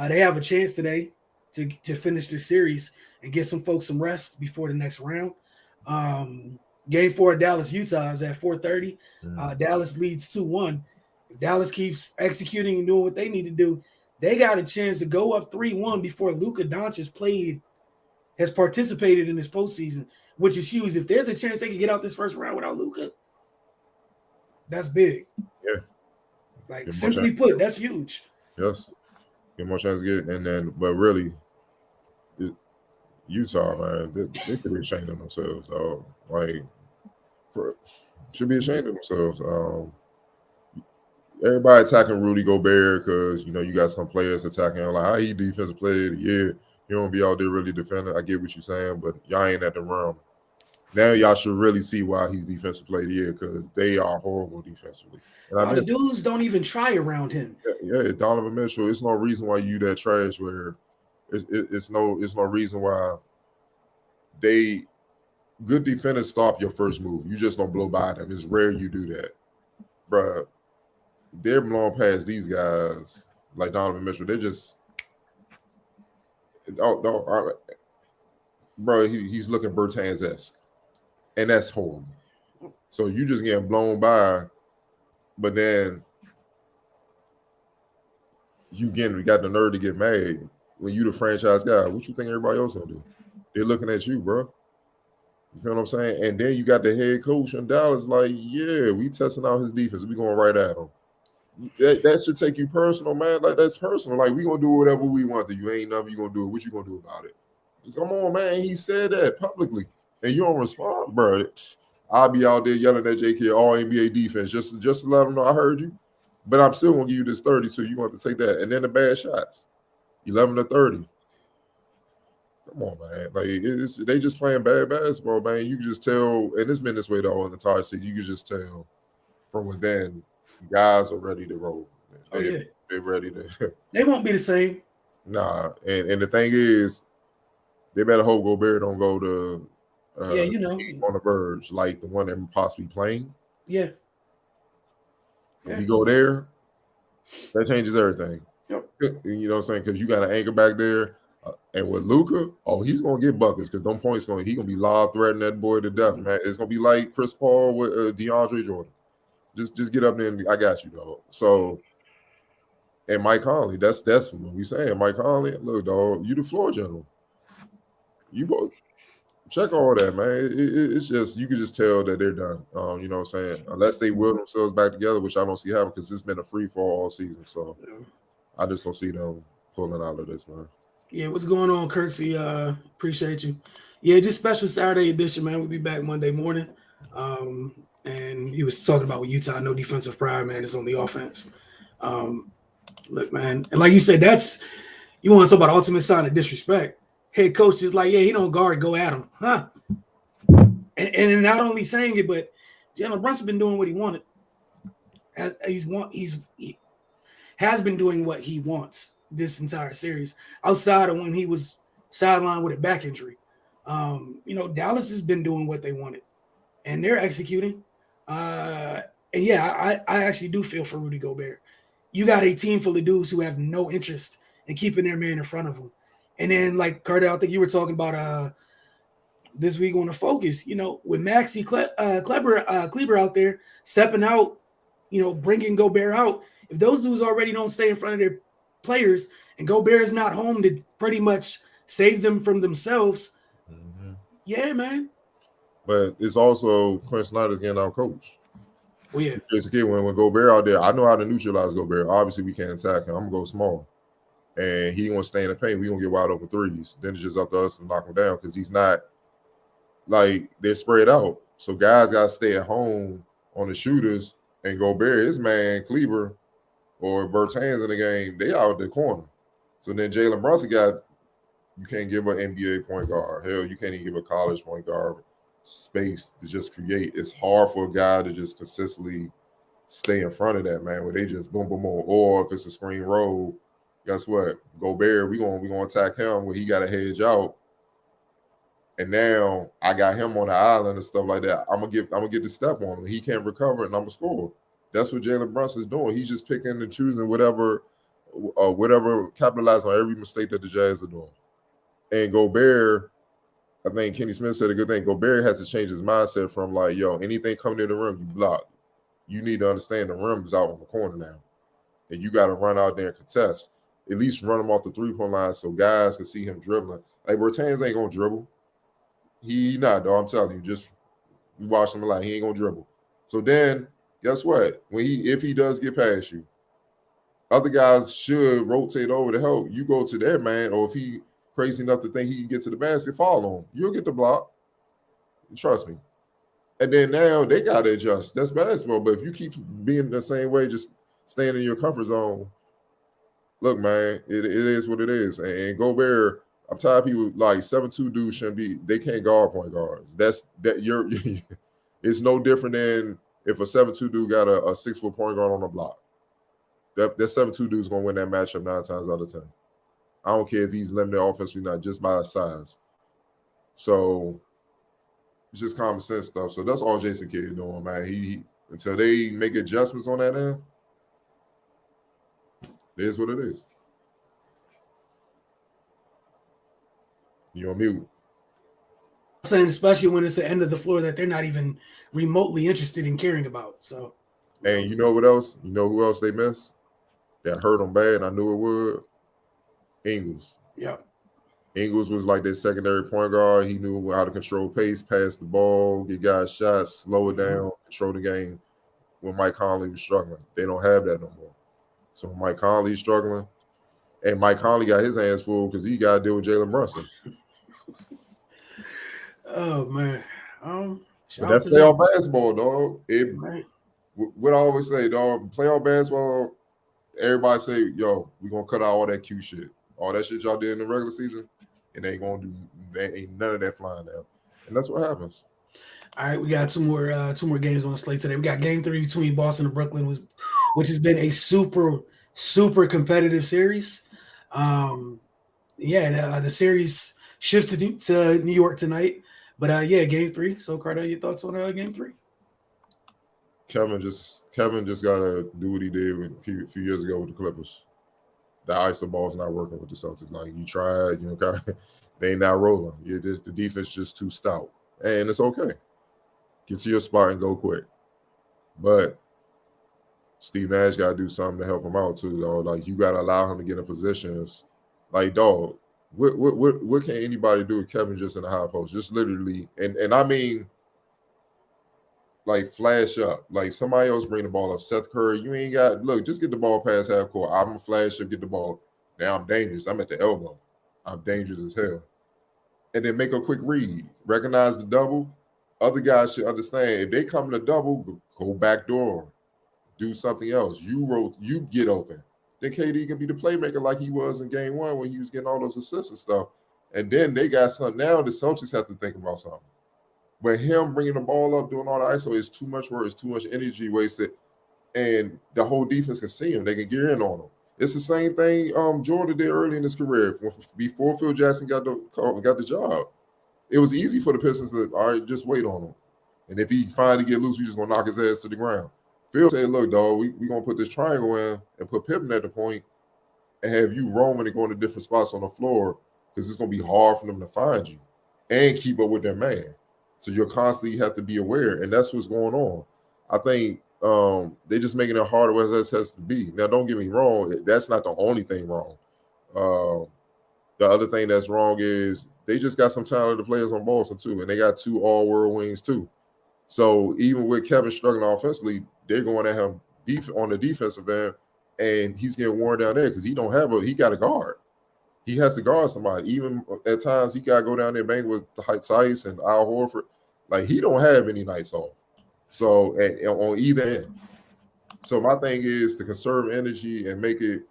They have a chance today to finish the series and get some folks some rest before the next round. Game 4 at Dallas, Utah is at 4:30. Dallas leads 2-1. If Dallas keeps executing and doing what they need to do, they got a chance to go up 3-1 before Luka Doncic has participated in this postseason, which is huge. If there's a chance they can get out this first round without Luka, that's big. Yeah. Like, simply put, that's huge. Yes. Get more chance to get, but really, Utah, man, they should be ashamed of themselves. Should be ashamed of themselves. Everybody attacking Rudy Gobert because, you got some players attacking him. Like, how he defensive player of the year. You don't be out there really defending. I get what you're saying, but y'all ain't at the realm. Now y'all should really see why he's defensive player of the year, because they are horrible defensively. And I All the mean, dudes don't even try around him. yeah, Donovan Mitchell. It's no reason why you that trash. Where it's no reason why they good defenders stop your first move. You just don't blow by them. It's rare you do that, bruh. They're blowing past these guys like Donovan Mitchell. They're just bro. He's looking Bertans-esque, and that's horrible. So you just getting blown by, but then you got the nerve to get mad when you the franchise guy. What you think everybody else gonna do? They're looking at you, bro. You feel what I'm saying? And then you got the head coach in Dallas, like, yeah, we testing out his defense. We going right at him. That should take you personal, man. Like, that's personal. Like, we gonna do whatever we want to. You ain't nothing you gonna do. What you gonna do about it? Come on, man. He said that publicly, and you don't respond, bro. I'll be out there yelling at JK all NBA defense just to let them know I heard you. But I'm still gonna give you this 30, so you want to take that. And then the bad shots, 11 to 30. Come on, man. Like they just playing bad basketball, man. You can just tell, and it's been this way the whole entire season. You can just tell from within, guys are ready to roll. They're ready to. They won't be the same. Nah, and the thing is, they better hope Gobert don't go to on the verge like the one they're possibly playing. Yeah. If you go there, that changes everything. Yep. You know what I'm saying? Because you got an anchor back there. And with Luka, he's gonna get buckets because them points he gonna be lob threatening that boy to death, man. It's gonna be like Chris Paul with DeAndre Jordan. Just get up there and I got you, dog. So, and Mike Conley, that's what we saying. Mike Conley, look, dog, you the floor general. You both check all that, man. It's just you can just tell that they're done. You know what I'm saying? Unless they will themselves back together, which I don't see happening because it's been a free fall all season. So I just don't see them pulling out of this, man. Yeah, what's going on, Kirksey? Appreciate you. Yeah, just special Saturday edition, man. We'll be back Monday morning. And he was talking about with Utah, no defensive pride, man. It's on the offense. Look, man, and like you said, you want to talk about ultimate sign of disrespect. Head coach is like, yeah, he don't guard, go at him, huh? And not only saying it, but Jalen Brunson been doing what he wanted. He has been doing what he wants this entire series, outside of when he was sidelined with a back injury. Dallas has been doing what they wanted, and they're executing. And yeah, I actually do feel for Rudy Gobert. You got a team full of dudes who have no interest in keeping their man in front of them. And then, like Cardell, I think you were talking about this week on the focus, with Maxi Kleber out there stepping out, bringing Gobert out. If those dudes already don't stay in front of their players and Gobert is not home to pretty much save them from themselves, yeah, man. But it's also Quinn Snyder's getting out coach. Well, yeah. When Gobert out there, I know how to neutralize Gobert. Obviously, we can't attack him. I'm gonna go small, and he gonna stay in the paint. We gonna get wide open threes. Then it's just up to us to knock him down because he's not like they're spread out. So guys gotta stay at home on the shooters, and Gobert, his man Kleber or Bertans in the game, they out the corner. So then Jalen Brunson you can't give an NBA point guard. Hell, you can't even give a college point guard space to just create. It's hard for a guy to just consistently stay in front of that, man, where they just boom, boom, boom. Or if it's a screen roll, guess what? Gobert, we gonna attack him where he got to hedge out. And now I got him on the island and stuff like that. I'm gonna get the step on him. He can't recover, and I'm gonna score. That's what Jalen Brunson's doing. He's just picking and choosing whatever capitalizing on every mistake that the Jazz are doing. And Gobert, I think Kenny Smith said a good thing. Gobert has to change his mindset from like, yo, anything coming to the rim, you block. You need to understand the rim is out on the corner now. And you got to run out there and contest. At least run him off the three-point line so guys can see him dribbling. Like, Bertans ain't going to dribble. He not, though. I'm telling you. Just watch him like he ain't going to dribble. So then, guess what? If he does get past you, other guys should rotate over to help. You go to their man, or if he crazy enough to think he can get to the basket, follow him. You'll get the block. Trust me. And then now they got to adjust. That's basketball. But if you keep being the same way, just staying in your comfort zone, look, man, it is what it is. And Gobert, I'm tired of people like 7'2" dudes shouldn't be. They can't guard point guards. You're. It's no different than if a 7'2" dude got a 6-foot point guard on the block. That 7'2" dude's gonna win that matchup 9 times out of 10. I don't care if he's limited offensively, not just by his size. So it's just common sense stuff. So that's all Jason Kidd is doing, man. He until they make adjustments on that end, it is what it is. You're on mute. I'm saying, especially when it's the end of the floor that they're not even remotely interested in caring about. So, and you know what else? You know who else they miss? That hurt them bad. I knew it would. Ingles. Yeah. Ingles was like their secondary point guard. He knew how to control pace, pass the ball, get guys shots, slow it down, control the game when Mike Conley was struggling. They don't have that no more. So when Mike Conley's struggling, and Mike Conley got his hands full because he got to deal with Jalen Brunson. Oh, man. But that's playoff basketball, dog. Right. What I always say, dog, playoff basketball, everybody say, yo, we're going to cut out all that cute shit. All that shit y'all did in the regular season, and ain't none of that flying now. And that's what happens. All right, we got two more games on the slate today. We got game 3 between Boston and Brooklyn, which has been a super, super competitive series. The series shifts to New York tonight. But game 3. So Cardell, your thoughts on game 3? Kevin just gotta do what he did a few years ago with the Clippers. The ISO ball's not working with the Celtics. Like you tried, they ain't not rolling. The defense just too stout, and it's okay. Get to your spot and go quick. But Steve Nash got to do something to help him out too, dog. Like you got to allow him to get in positions. Like dog, what can anybody do with Kevin just in the high post? Just literally, and I mean, like flash up. Like somebody else bring the ball up. Seth Curry, you ain't got just get the ball past half court. I'm gonna flash up, get the ball. Now I'm dangerous. I'm at the elbow. I'm dangerous as hell. And then make a quick read. Recognize the double. Other guys should understand if they come in a double, go back door. Do something else. You get open. Then KD can be the playmaker like he was in game 1 when he was getting all those assists and stuff. And then they got something. Now the Celtics have to think about something. But him bringing the ball up, doing all the ISO is too much work. It's too much energy wasted. And the whole defense can see him. They can gear in on him. It's the same thing Jordan did early in his career before Phil Jackson got the job. It was easy for the Pistons to, all right, just wait on him. And if he finally get loose, we just going to knock his ass to the ground. Phil said, look, dog, we going to put this triangle in and put Pippen at the point and have you roaming and going to different spots on the floor because it's going to be hard for them to find you and keep up with their man. So you'll constantly have to be aware, and that's what's going on. I think they're just making it harder as that has to be. Now, don't get me wrong. That's not the only thing wrong. The other thing that's wrong is they just got some talented players on Boston, too, and they got 2 all-world wings, too. So even with Kevin struggling offensively, they're going at him on the defensive end, and he's getting worn down there because he got a guard. He has to guard somebody. Even at times, he got to go down there bang with Tice and Al Horford. Like, he don't have any nights off. So, on either end. So, my thing is to conserve energy and make it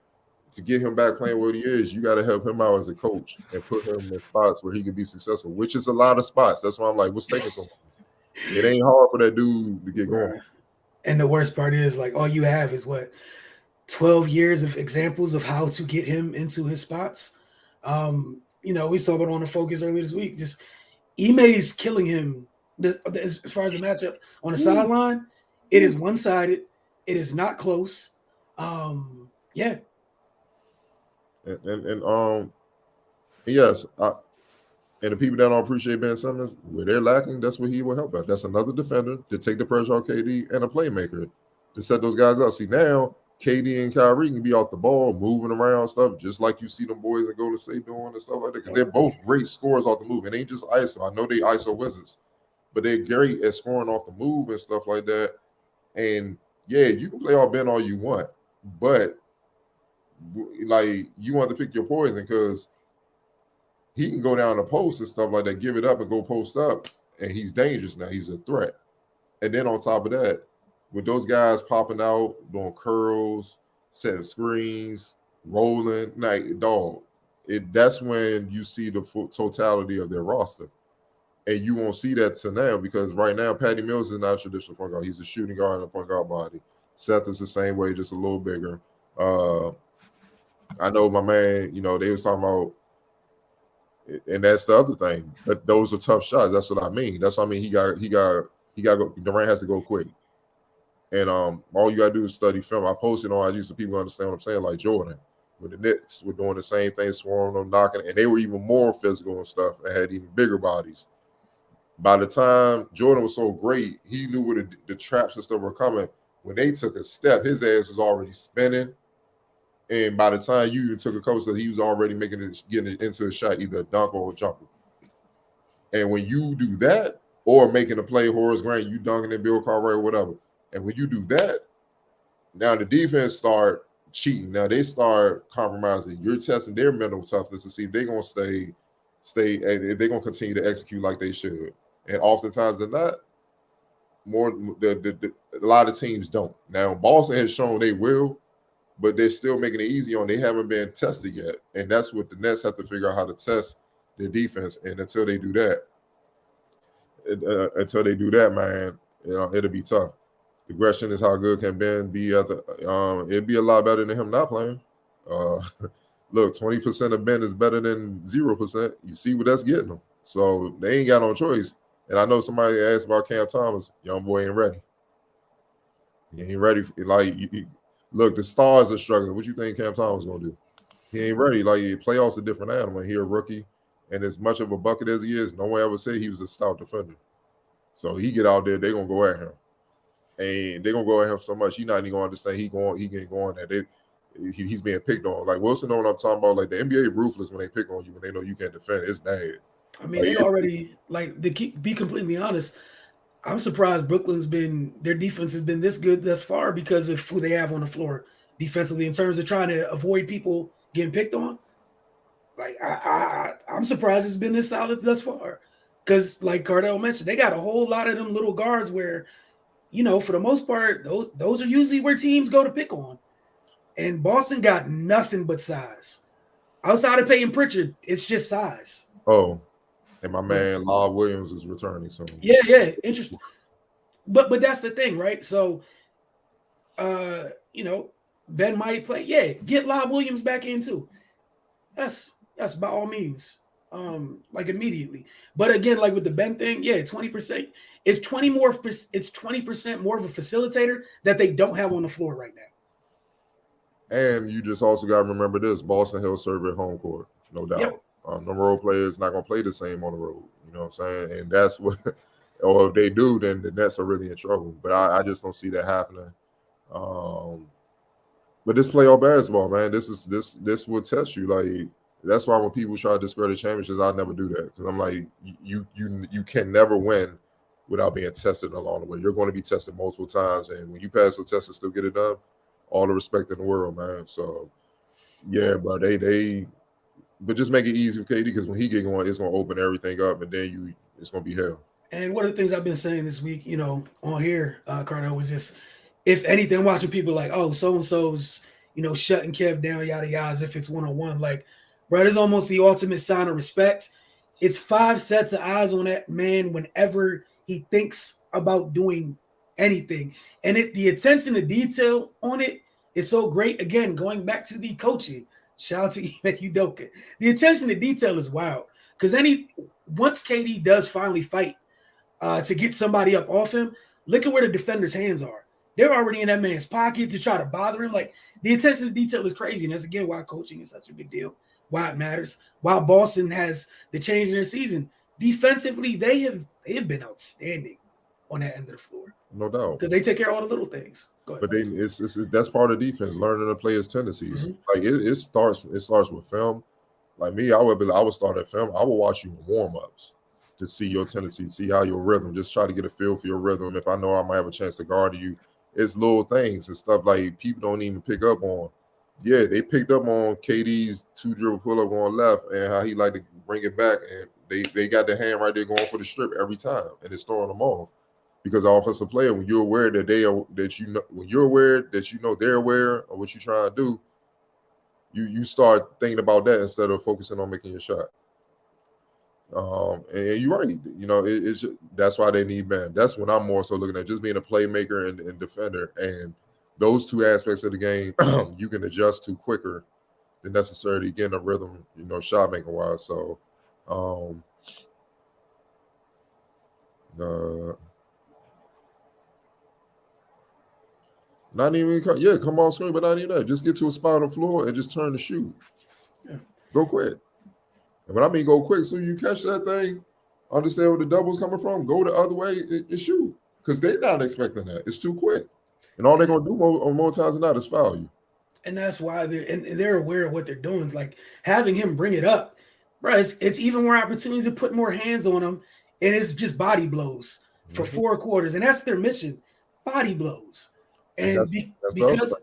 to get him back playing where he is. You got to help him out as a coach and put him in spots where he can be successful, which is a lot of spots. That's why I'm like, what's taking so long? It ain't hard for that dude to get going. And the worst part is, like, all you have is 12 years of examples of how to get him into his spots. We saw it on the Focus earlier this week. Just Ime's killing him as far as the matchup on the sideline. It is one-sided. It is not close. Yeah. And yes, and the people that don't appreciate Ben Simmons, where they're lacking, that's what he will help at. That's another defender to take the pressure off KD and a playmaker to set those guys up. See, now KD and Kyrie can be off the ball, moving around stuff, just like you see them boys in Golden State doing and stuff like that. Because they're both great scorers off the move. It ain't just ISO. I know they ISO wizards, but they're great at scoring off the move and stuff like that. And yeah, you can play off Ben all you want, but like you want to pick your poison because he can go down the post and stuff like that, give it up and go post up, and he's dangerous now. He's a threat. And then on top of that, with those guys popping out, doing curls, setting screens, rolling, like, dog, that's when you see the full totality of their roster. And you won't see that to now because right now Patty Mills is not a traditional point guard. He's a shooting guard and a point guard body. Seth is the same way, just a little bigger. I know my man, they was talking about, and that's the other thing. But those are tough shots. That's what I mean. That's what I mean. He got go, Durant has to go quick. And all you gotta do is study film. I posted on IG so people understand what I'm saying, like Jordan. When the Knicks were doing the same thing, swarming them, knocking, and they were even more physical and stuff and had even bigger bodies. By the time Jordan was so great, he knew where the traps and stuff were coming. When they took a step, his ass was already spinning. And by the time you even took a couple steps, he was already getting it into a shot, either a dunk or a jumper. And when you do that, or making a play, Horace Grant, you dunking at Bill Cartwright or whatever. And when you do that, now the defense start cheating. Now they start compromising. You're testing their mental toughness to see if they're gonna stay, if they're gonna continue to execute like they should. And oftentimes they're not. A lot of teams don't. Now Boston has shown they will, but they're still making it easy on. They haven't been tested yet, and that's what the Nets have to figure out how to test their defense. And until they do that, man, it'll be tough. The question is how good can Ben be at the? It'd be a lot better than him not playing. Look, 20% of Ben is better than 0%. You see what that's getting them. So they ain't got no choice. And I know somebody asked about Cam Thomas. Young boy ain't ready. He ain't ready. Look, the stars are struggling. What you think Cam Thomas gonna do? He ain't ready. Like playoffs a different animal. He a rookie, and as much of a bucket as he is, no one ever said he was a stout defender. So he get out there, they gonna go at him, and they gonna go at him so much. He not even gonna understand. He ain't going that. He's being picked on. Like Wilson know what I'm talking about. Like the NBA ruthless when they pick on you when they know you can't defend. It's bad. I mean, they already be completely honest. I'm surprised their defense has been this good thus far because of who they have on the floor defensively in terms of trying to avoid people getting picked on. Like I'm surprised it's been this solid thus far because, like Cardell mentioned, they got a whole lot of them little guards where, for the most part, those are usually where teams go to pick on. And Boston got nothing but size. Outside of Peyton Pritchard, it's just size. Oh. And my man Law Williams is returning soon. Yeah, interesting. But that's the thing, right? So, Ben might play. Yeah, get Law Williams back in too. That's by all means, like immediately. But again, like with the Ben thing, 20%. It's 20% more of a facilitator that they don't have on the floor right now. And you just also got to remember this: Boston Hill serve at home court, no doubt. Yep. The road players not going to play the same on the road. You know what I'm saying? And that's what, or if they do, then the Nets are really in trouble. But I just don't see that happening. But this playoff basketball, man, this will test you. Like that's why when people try to discredit championships, I never do that because I'm like, you can never win without being tested along the way. You're going to be tested multiple times, and when you pass the test and still get it done, all the respect in the world, man. So yeah, but But just make it easy for KD because when he get going, it's going to open everything up, and then it's going to be hell. And one of the things I've been saying this week, on here, Cardell, was just, if anything, watching people like, oh, so-and-so's, shutting Kev down, yada, yada, as if it's one-on-one. Like, bro, it's almost the ultimate sign of respect. It's 5 sets of eyes on that man whenever he thinks about doing anything. And the attention to detail on it is so great. Again, going back to the coaching. Shout out to Ime Udoka. The attention to detail is wild because once KD does finally fight to get somebody up off him, look at where the defender's hands are. They're already in that man's pocket to try to bother him. Like the attention to detail is crazy, and that's again why coaching is such a big deal. Why it matters. Why Boston has the change in their season defensively, they have been outstanding on that end of the floor. No doubt, because they take care of all the little things. Go ahead. But that's part of defense, learning the players' tendencies. Mm-hmm. Like it starts with film. Like me, I would start at film. I would watch you in warm-ups to see your tendency, see how your rhythm. Just try to get a feel for your rhythm. If I know I might have a chance to guard you, it's little things and stuff like people don't even pick up on. Yeah, they picked up on KD's 2-dribble pull-up going left and how he like to bring it back, and they got the hand right there going for the strip every time, and it's throwing them off. Because the offensive player, when you're aware that when you're aware that they're aware of what you're trying to do, you start thinking about that instead of focusing on making your shot. And you're right. You know, it's just, that's why they need man. That's when I'm more so looking at just being a playmaker and defender, and those two aspects of the game you can adjust to quicker than necessarily getting a rhythm, you know, shot making wise. So, not even come on screen, but not even that. Just get to a spot on the floor and just turn the shoot. Yeah. Go quick. And when I mean go quick, so you catch that thing, understand where the double's coming from, go the other way and shoot. Because they're not expecting that. It's too quick. And all they're gonna do more times than not is foul you. And that's why they're aware of what they're doing. Like having him bring it up, bro. It's even more opportunities to put more hands on him, and it's just body blows for 4 quarters, and that's their mission, body blows. And because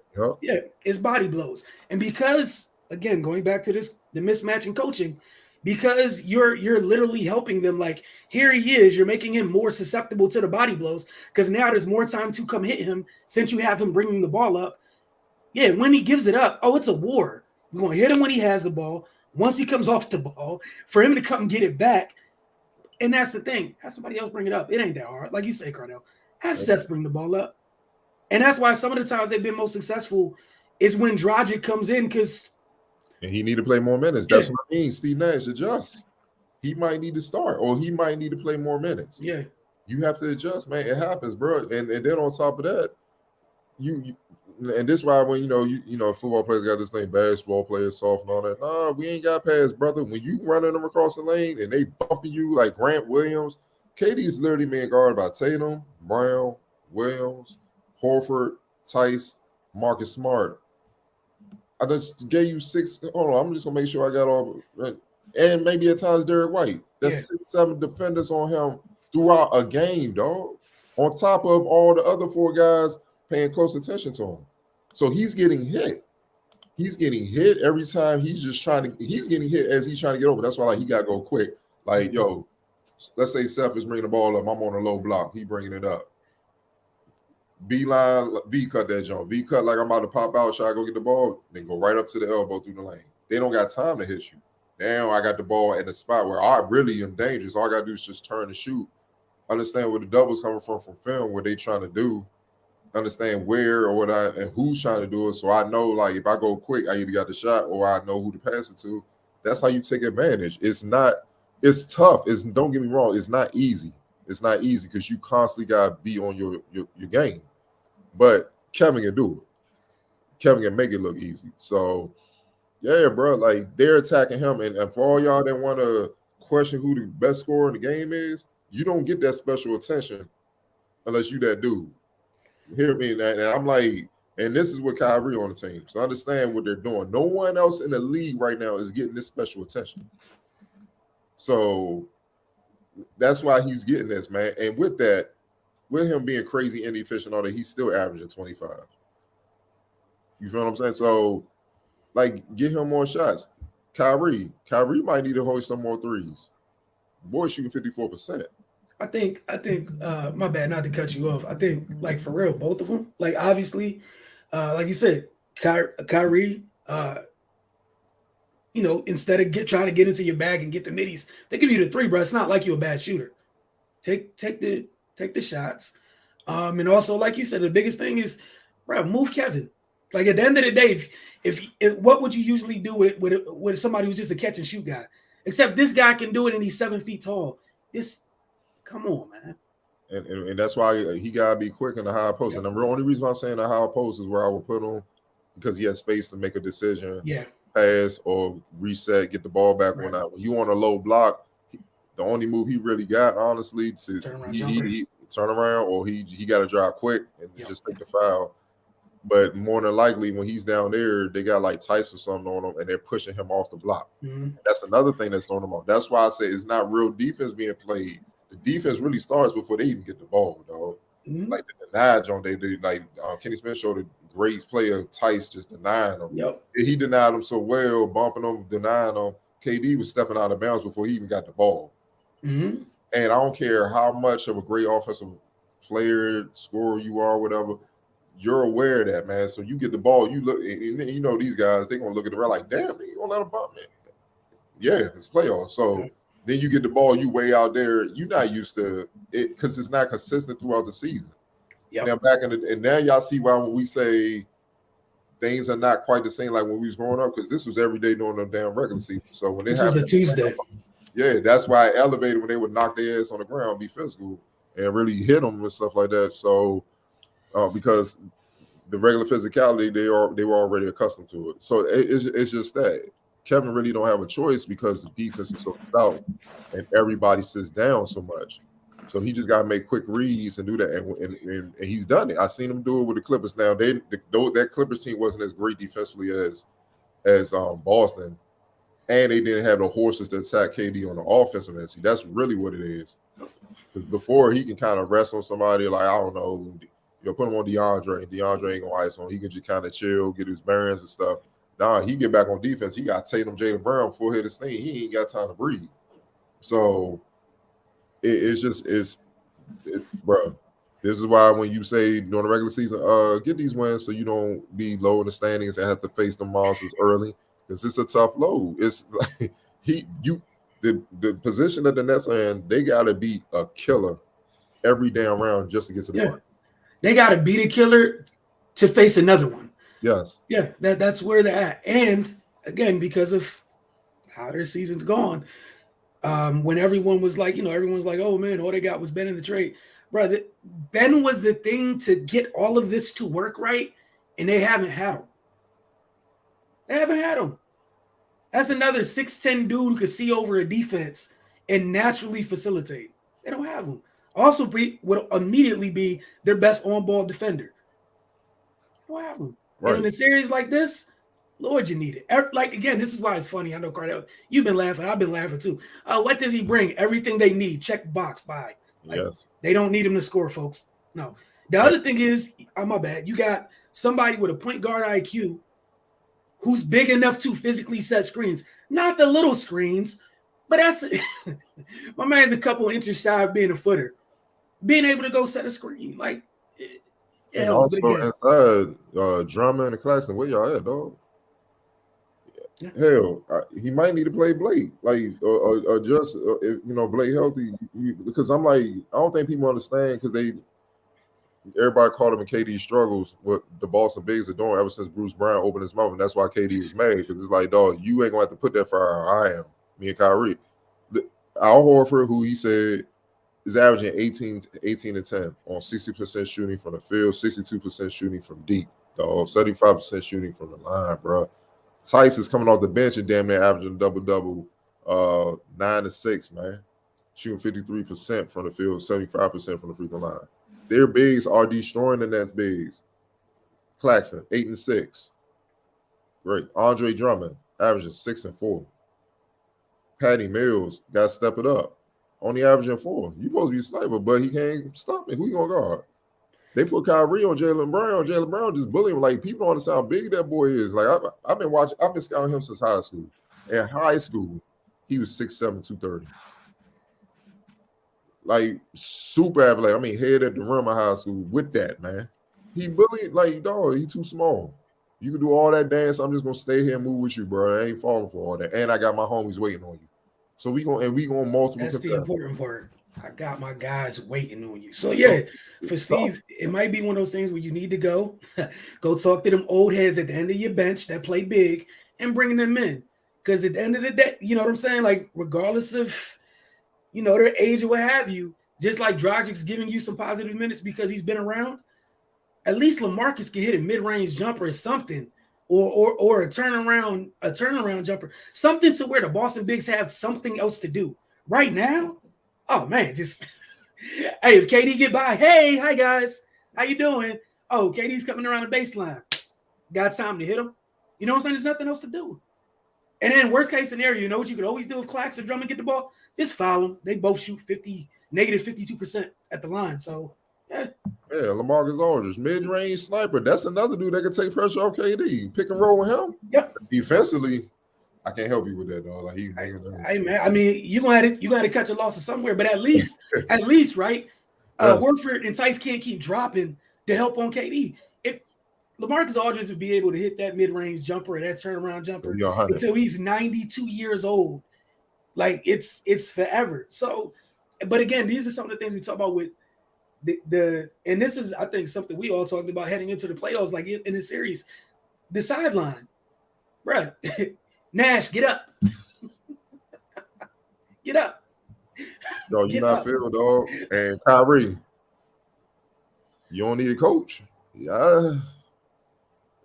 it's body blows, and because again going back to the mismatch in coaching, because you're literally helping them. Like here he is, you're making him more susceptible to the body blows because now there's more time to come hit him since you have him bringing the ball up. Yeah, when he gives it up, it's a war. We're going to hit him when he has the ball. Once he comes off the ball, for him to come and get it back. And that's the thing. Have somebody else bring it up. It ain't that hard. Like you say, Cardell. Have Seth bring the ball up. And that's why some of the times they've been most successful is when Dragic comes in because – and he need to play more minutes. That's what I mean. Steve Nash adjust. He might need to start or he might need to play more minutes. Yeah. You have to adjust, man. It happens, bro. And then on top of that, you and this is why when you know football players got this thing, basketball players soft and all that. Nah, we ain't got pass, brother. When you running them across the lane and they bumping you like Grant Williams, KD's literally being guarded by Tatum, Brown, Williams, Horford, Tice, Marcus Smart. I just gave you 6. Hold on, I'm just gonna make sure I got all, and maybe at times Derek White. That's 6-7 defenders on him throughout a game, dog. On top of all the other 4 guys paying close attention to him. So he's getting hit. He's getting hit every time. He's getting hit as he's trying to get over. That's why he got to go quick. Like, yo, let's say Seth is bringing the ball up. I'm on a low block. He bringing it up. B-line, V cut that jump. V cut like I'm about to pop out, try to go get the ball, then go right up to the elbow through the lane. They don't got time to hit you. Now I got the ball in the spot where I really am dangerous. All I got to do is just turn and shoot. Understand where the double's coming from film, what they trying to do. Understand where or what and who's trying to do it. So I know, like, if I go quick, I either got the shot or I know who to pass it to. That's how you take advantage. It's tough. Don't get me wrong, it's not easy. It's not easy because you constantly got to be on your game. But Kevin can do it. Kevin can make it look easy. So, yeah, bro, like they're attacking him. And for all y'all that want to question who the best scorer in the game is, you don't get that special attention unless you that dude. Hear me? And I'm like, and this is with Kyrie on the team. So understand what they're doing. No one else in the league right now is getting this special attention. So that's why he's getting this, man. And with that, with him being crazy inefficient, all that, he's still averaging 25. You feel what I'm saying? So, like, get him more shots. Kyrie might need to hoist some more threes. Boy's shooting 54%. I think my bad, not to cut you off. I think, like, for real, both of them, like, obviously, like you said, Kyrie, instead of trying to get into your bag and get the middies, they give you the 3, bro. It's not like you're a bad shooter. Take the shots. And also, like you said, the biggest thing is, bro, move Kevin. Like, at the end of the day, if what would you usually do with somebody who's just a catch and shoot guy? Except this guy can do it and he's 7 feet tall. Come on, man. And that's why he gotta be quick in the high post. And the only reason why I'm saying the high post is where I would put him because he has space to make a decision, pass or reset, get the ball back when you on a low block. The only move he really got, honestly, to he turn around or he got to drive quick and just take the foul. But more than likely, when he's down there, they got like Tice or something on him, and they're pushing him off the block. Mm-hmm. That's another thing that's throwing him off. That's why I say it's not real defense being played. The defense really starts before they even get the ball, dog. Mm-hmm. Like the denied on they did. Like Kenny Smith showed a great play of Tice just denying him. Yep. He denied him so well, bumping him, denying him. KD was stepping out of bounds before he even got the ball. Mm-hmm. And I don't care how much of a great offensive player, scorer you are, whatever. you're aware of that, man. So you get the ball, you look, and you know these guys, they're gonna look at the route like, damn, you gonna let him bump me? Yeah, it's playoffs. So then you get the ball, you way out there. You're not used to it because it's not consistent throughout the season. Yep. Now back in and now y'all see why when we say things are not quite the same like when we was growing up, because this was every day during the damn regular season. So when this was a Tuesday. Yeah, that's why I elevated when they would knock their ass on the ground, be physical, and really hit them and stuff like that. So because the regular physicality, they were already accustomed to it. So it's just that Kevin really don't have a choice because the defense is so stout and everybody sits down so much. So he just got to make quick reads and do that, and he's done it. I seen him do it with the Clippers. Now that Clippers team wasn't as great defensively as Boston, and they didn't have the horses to attack KD on the offensive end. See, that's really what it is. Because before he can kind of rest on somebody, like I don't know, put him on DeAndre. DeAndre ain't gonna ice on. He can just kind of chill, get his bearings and stuff. Nah, he get back on defense. He got Tatum, Jaylen Brown before hit his thing. He ain't got time to breathe. So bro. This is why when you say during the regular season, get these wins so you don't be low in the standings and have to face the monsters early, because it's a tough load. It's like the position that the Nets are in, they gotta beat a killer every damn round just to get to the front. They gotta beat a killer to face another one. Yes. Yeah, that's where they're at. And again, because of how their season's gone, when everyone was like, everyone's like, oh man, all they got was Ben in the trade. Brother, Ben was the thing to get all of this to work right, and they haven't had him. They haven't had him. That's another 6'10" dude who could see over a defense and naturally facilitate. They don't have him. Also, would immediately be their best on-ball defender. They don't have him. Right. And in a series like this, Lord, you need it. Like, again, this is why it's funny. I know, Cardell, you've been laughing. I've been laughing too. What does he bring? Everything they need. Check box by. Like, yes. They don't need him to score, folks. No. The other thing is, my bad, you got somebody with a point guard IQ who's big enough to physically set screens. Not the little screens, but that's my man's a couple inches shy of being a footer. Being able to go set a screen. Like, it helps. Also inside Drummond and Claxton, where y'all at, dog? Yeah. Hell, he might need to play Blake, like, or just Blake healthy. Because I'm like, I don't think people understand, because everybody called him in KD struggles what the Boston Bigs are doing ever since Bruce Brown opened his mouth, and that's why KD was mad, because it's like, dog, you ain't gonna have to put that fire. I am, me and Kyrie. Al Horford, who he said is averaging 18 and 10 on 60% shooting from the field, 62% shooting from deep, dog, 75% shooting from the line, bro. Tice is coming off the bench and damn near averaging double-double, 9 to 6, man. Shooting 53% from the field, 75% from the free throw line. Their bigs are destroying the Nets bigs. Claxton, 8 and 6. Great. Andre Drummond, averaging 6 and 4. Patty Mills got to step it up. Only averaging 4. You supposed to be a sniper, but he can't stop it. Who you gonna guard? They put Kyrie on Jaylen Brown. Jaylen Brown just bullying him. Like, people don't understand how big that boy is. Like, I've been scouting him since high school. In high school, he was 6'7", 230. Like, super athletic. I mean, head at the rim of high school with that, man. He bullied, like, dog, he too small. You can do all that dance. I'm just gonna stay here and move with you, bro. I ain't falling for all that. And I got my homies waiting on you. So we going multiple. That's the important part. I got my guys waiting on you. So yeah, for Steve, it might be one of those things where you need to go talk to them old heads at the end of your bench that play big and bring them in. Because at the end of the day, you know what I'm saying? Like, regardless of, their age or what have you, just like Dragic's giving you some positive minutes because he's been around, at least LaMarcus can hit a mid-range jumper or something, or a turnaround jumper, something to where the Boston Bigs have something else to do. Right now, oh man, just hey, if KD get by, hey, hi guys, how you doing? Oh, KD's coming around the baseline. Got time to hit him. You know what I'm saying? There's nothing else to do. And then worst case scenario, you know what you could always do if Clax or Drummond get the ball? Just foul them. They both shoot negative 52% at the line. So yeah. Yeah, LaMarcus Aldridge, mid-range sniper. That's another dude that can take pressure off KD. Pick and roll with him. Yep. Defensively, I can't help you with that, dog. Like, hey man, I mean, you gotta catch a loss somewhere, but at least, right? Horford and Tice can't keep dropping to help on KD. If LaMarcus Aldridge would be able to hit that mid-range jumper or that turnaround jumper until he's 92 years old, like it's forever. So, but again, these are some of the things we talk about with the and this is, I think, something we all talked about heading into the playoffs, like in the series, the sideline, bro. Nash, get up, get up. No, you're not Phil, dog. And Kyrie, you don't need a coach. Yeah,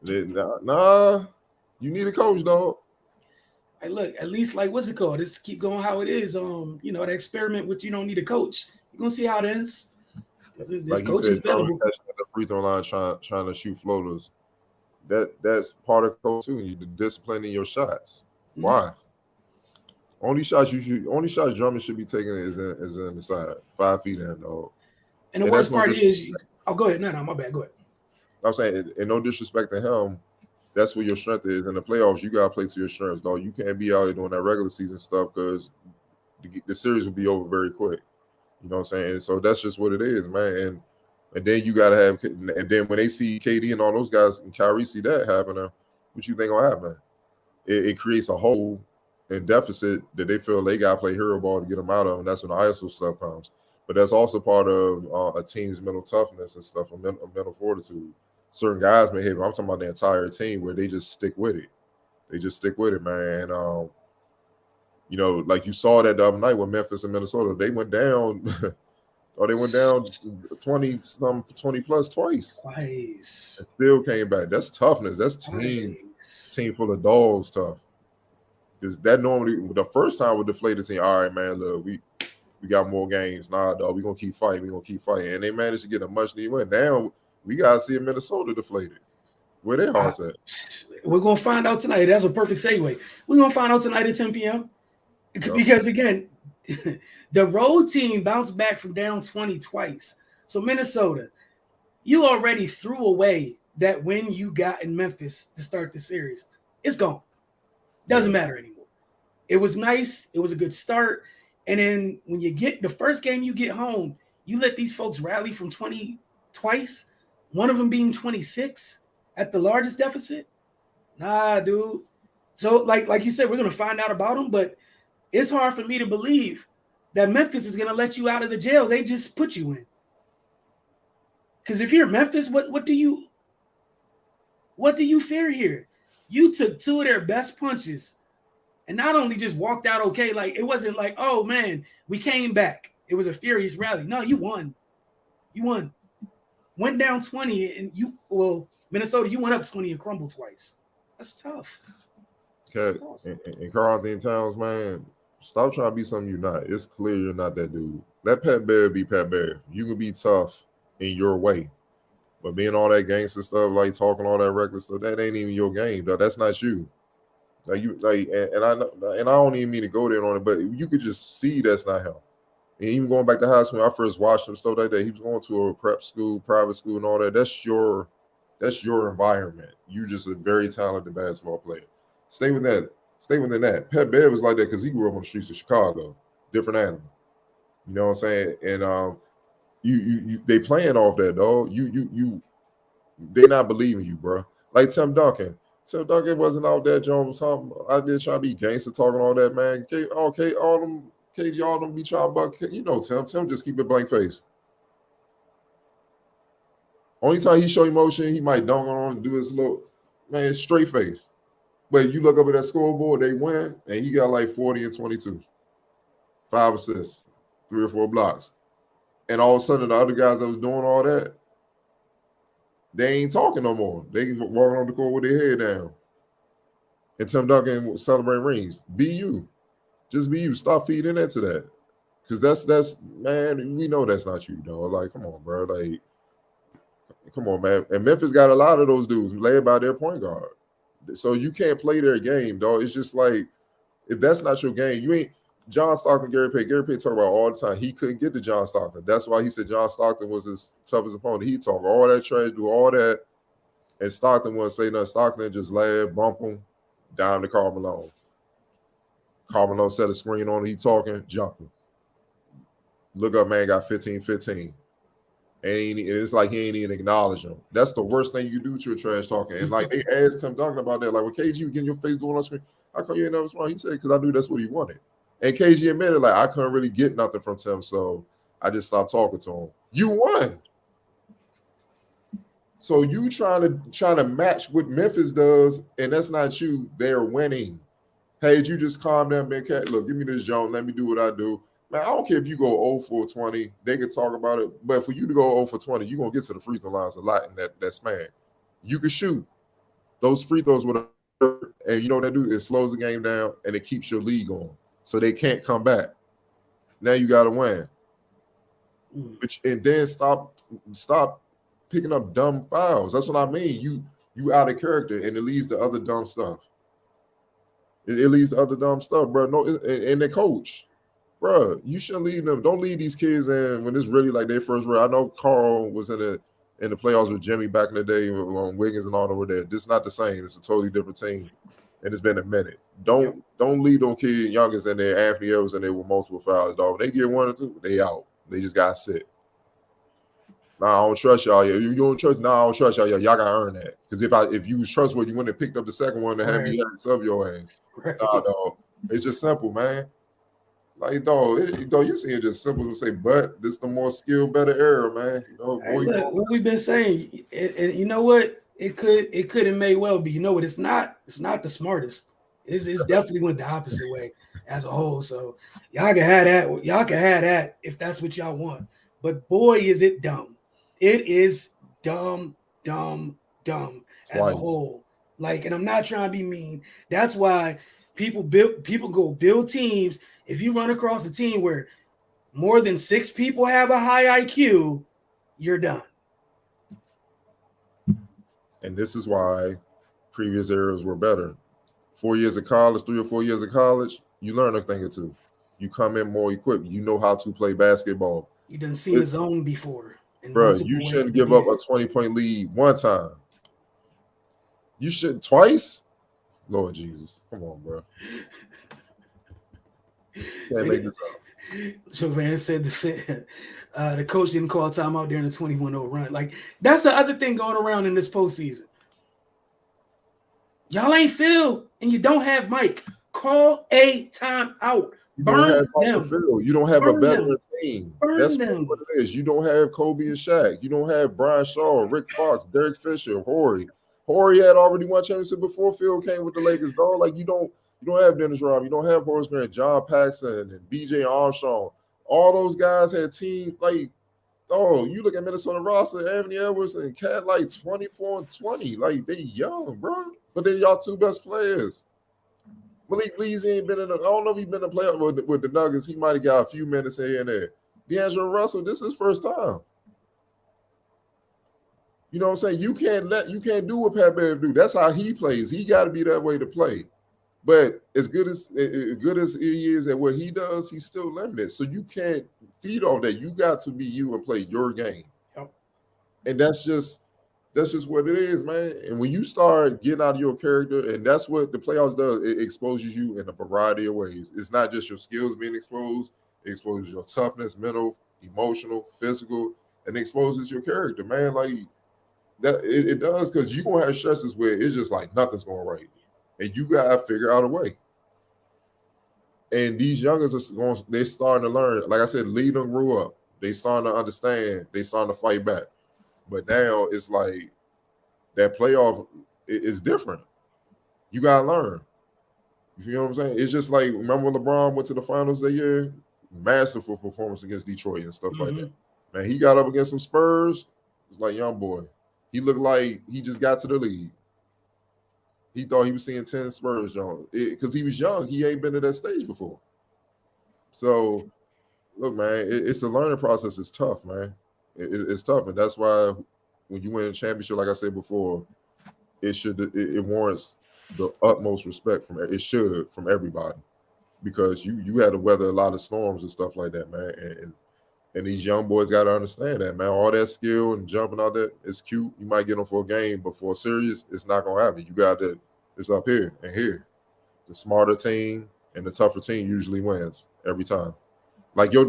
nah, you need a coach, dog. Hey, look, at least like what's it called? Just keep going how it is. You know, the experiment with you don't need a coach. You're gonna see how it ends. This like coach you is said, available. at the free throw line trying to shoot floaters. That's part of coach too. You disciplining your shots. Mm-hmm. Why? Only shots Drummond should be taking is in the side, 5 feet in, dog. And the worst part is, go ahead. No, my bad. Go ahead. I'm saying, and no disrespect to him, that's where your strength is. In the playoffs, you gotta play to your strengths, dog. You can't be out here doing that regular season stuff because the series will be over very quick. You know what I'm saying? So that's just what it is, man. And then you gotta have, and then when they see KD and all those guys and Kyrie see that happening, what you think gonna happen? It creates a hole and deficit that they feel they gotta play hero ball to get them out of, and that's when the ISO stuff comes. But that's also part of a team's mental toughness and stuff, and mental fortitude. Certain guys may have, I'm talking about the entire team, where they just stick with it. They just stick with it, man. And, you know, like you saw that the other night with Memphis and Minnesota, they went down, or they went down 20 plus twice. And still came back. That's toughness. That's team full of dogs tough. Because that normally, the first time with deflated team, all right, man, look, we got more games. Nah, dog, we're going to keep fighting. We're going to keep fighting. And they managed to get a much-needed win. Now, we got to see Minnesota deflated. Where their hearts at? We're going to find out tonight. That's a perfect segue. We're going to find out tonight at 10 p.m. Because, again, the road team bounced back from down 20 twice. So, Minnesota, you already threw away that win you got in Memphis to start the series. It's gone. Doesn't matter anymore. It was nice. It was a good start. And then when you get the first game you get home, you let these folks rally from 20 twice, one of them being 26 at the largest deficit. Nah, dude. So like you said, we're going to find out about them, but it's hard for me to believe that Memphis is going to let you out of the jail they just put you in. Because if you're Memphis, what do you fear here? You took 2 of their best punches and not only just walked out okay, like it wasn't like, oh man, we came back. It was a furious rally. No, you won. You won. Went down 20 and Minnesota, you went up 20 and crumbled twice. That's tough. Okay. And Karl-Anthony Towns, man, stop trying to be something you're not. It's clear you're not that dude. Let Pat Bear be Pat Bear. You can be tough in your way. But being all that gangster stuff, like talking all that reckless stuff, that ain't even your game, though. That's not you. And I don't even mean to go there on it, but you could just see that's not him. And even going back to high school, when I first watched him, stuff like that, he was going to a prep school, private school, and all that. That's your environment. You're just a very talented basketball player. Stay within that. Pat Bear was like that because he grew up on the streets of Chicago. Different animal. You know what I'm saying? And you they playing off that, dog. They not believing you, bro. Like Tim Duncan. Tim Duncan wasn't out there, Jones. I did try to be gangster talking all that, man. KG, all them be trying to buck. You know, Tim just keep a blank face. Only time he show emotion, he might dunk on and do his little, man, straight face. But you look up at that scoreboard, they win, and he got like 40 and 22. 5 assists, 3 or 4 blocks. And all of a sudden, the other guys that was doing all that, they ain't talking no more. They walking on the court with their head down. And Tim Duncan celebrating rings. Be you. Just be you. Stop feeding into that. Because that's man, we know that's not you, dog. Like, come on, bro. Like, come on, man. And Memphis got a lot of those dudes led by their point guard. So you can't play their game, dog. It's just like, if that's not your game, you ain't John Stockton, Gary Payton. Gary Payton talk about all the time. He couldn't get to John Stockton. That's why he said John Stockton was his toughest opponent. He talk all that trash, do all that, and Stockton wouldn't say nothing. Stockton just laugh, bump him, down to Karl Malone. Karl Malone set a screen on him. He talking, jumping. Look up, man, got 15-15. And it's like he ain't even acknowledge him. That's the worst thing you do to a trash talker. And like they asked Tim Duncan about that, like, well, KG, you getting your face doing on screen. How come you ain't never respond? He said, because I knew that's what he wanted. And KG admitted, like, I couldn't really get nothing from Tim, so I just stopped talking to him. You won. So you trying to match what Memphis does, and that's not you. They're winning. Hey, you just calm down, Ben Cat. Look, give me this joint. Let me do what I do. Man, I don't care if you go 0 for 20. They can talk about it. But for you to go 0 for 20, you're going to get to the free throw lines a lot in that span. You can shoot. Those free throws would hurt. And you know what that do? It slows the game down, and it keeps your lead going. So they can't come back. Now you got to win. And then stop picking up dumb fouls. That's what I mean. You out of character, and it leads to other dumb stuff. It leads to other dumb stuff, bro. No, and the coach, bro, you shouldn't lead them. Don't lead these kids in when it's really like their first round. I know Carl was in the playoffs with Jimmy back in the day when Wiggins and all over there. This is not the same. It's a totally different team, and it's been a minute. Don't lead those kids, youngest in there, Anthony Edwards, and they with multiple fouls, dog. When they get 1 or 2, they out. They just got to sit. Nah, I don't trust y'all. You don't trust? Nah, I don't trust y'all. Y'all gotta earn that. Because if you was trustworthy, you wouldn't have picked up the second one to have me sub your ass. Right. Nah, dog. It's just simple, man. Like, dog, you see it just simple to say, but this the more skill, better era, man. You know, hey, look, what we've been saying, and you know what? It could and may well be. You know what? It's not the smartest. It's definitely went the opposite way as a whole. So y'all can have that. Y'all can have that if that's what y'all want. But boy, is it dumb. It is dumb as a whole. Like, and I'm not trying to be mean. That's why people go build teams. If you run across a team where more than 6 people have a high IQ, you're done. And this is why previous eras were better. 4 years of college, 3 or 4 years of college, you learn a thing or two. You come in more equipped. You know how to play basketball. You done seen his own before. Bro, you shouldn't give up a 20-point lead one time. You should twice. Lord Jesus, come on, bro. Can't make this up. Jovan said the coach didn't call timeout during the 21-0 run. Like, that's the other thing going around in this postseason. Y'all ain't Phil, and you don't have Mike. Call a timeout. Burn them. You don't have a veteran team. That's what it is. You don't have Kobe and Shaq. You don't have Brian Shaw, Rick Fox, Derek Fisher, Horry. Horry had already won championship before Phil came with the Lakers, dog. Like, you don't have Dennis Rodman. You don't have Horace Grant, John Paxson, and B.J. Armstrong. All those guys had teams like, you look at Minnesota roster, Anthony Edwards and Cat like 24-20. Like, they young, bro. But they're y'all 2 best players. Malik Beasley ain't been in I don't know if he's been in a playoff with the Nuggets. He might have got a few minutes here and there. D'Angelo Russell, this is his first time. You know what I'm saying? You can't do what Pat Bev do. That's how he plays. He got to be that way to play. But as good as he is at what he does, he's still limited. So you can't feed off that. You got to be you and play your game. Yep. And that's just what it is, man. And when you start getting out of your character, and that's what the playoffs does, it exposes you in a variety of ways. It's not just your skills being exposed, it exposes your toughness, mental, emotional, physical, and it exposes your character, man. Like that, it does, because you're gonna have stresses where it's just like nothing's going right. And you gotta figure out a way. And these youngers they're starting to learn. Like I said, Lee done grew up. They starting to understand, they starting to fight back. But now it's like that playoff is different. You gotta learn. You know what I'm saying? It's just like, remember when LeBron went to the finals that year? Masterful performance against Detroit and stuff like that. Man, he got up against some Spurs. It's like, young boy. He looked like he just got to the league. He thought he was seeing 10 Spurs, John, because he was young. He ain't been to that stage before. So, look, man, it's a learning process. It's tough, man. It's tough, and that's why when you win a championship, like I said before, it warrants the utmost respect from everybody, because you had to weather a lot of storms and stuff like that, man. And these young boys got to understand that, man. All that skill and jumping out there, it's cute. You might get them for a game, but for a series, it's not gonna happen. You got to. It's up here and here. The smarter team and the tougher team usually wins every time. Like I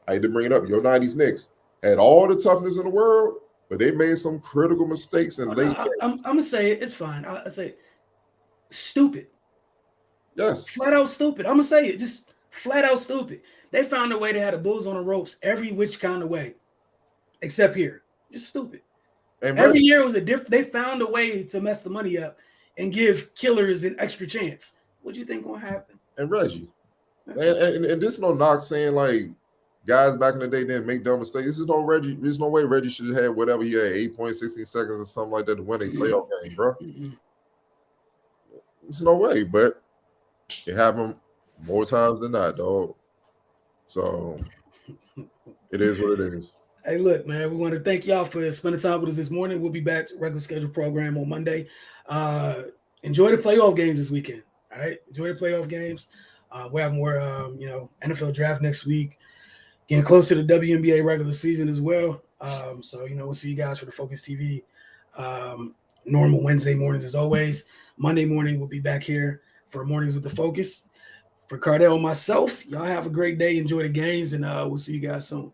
had to bring it up. Your '90s Knicks. had all the toughness in the world, but they made some critical mistakes in late games. I'm gonna say it. It's fine. I say stupid. Yes. Flat out stupid. I'm gonna say it. Just flat out stupid. They found a way to have the Bulls on the ropes every which kind of way, except here. Just stupid. And Every Reggie, year was a different. They found a way to mess the money up and give killers an extra chance. What do you think gonna happen? and this is no knock saying like guys back in the day didn't make dumb mistakes. This is no Reggie. There's no way Reggie should have had whatever he had, 8.16 seconds or something like that to win a playoff game, bro. There's no way, but it happened more times than not, dog. So it is what it is. Hey, look, man, we want to thank y'all for spending time with us this morning. We'll be back to regular scheduled program on Monday. Enjoy the playoff games this weekend. All right, enjoy the playoff games. We'll have more, NFL draft next week. Getting closer to WNBA regular season as well. So we'll see you guys for the Focus TV. Normal Wednesday mornings as always. Monday morning we'll be back here for Mornings with the Focus. For Cardell and myself, y'all have a great day. Enjoy the games, and we'll see you guys soon.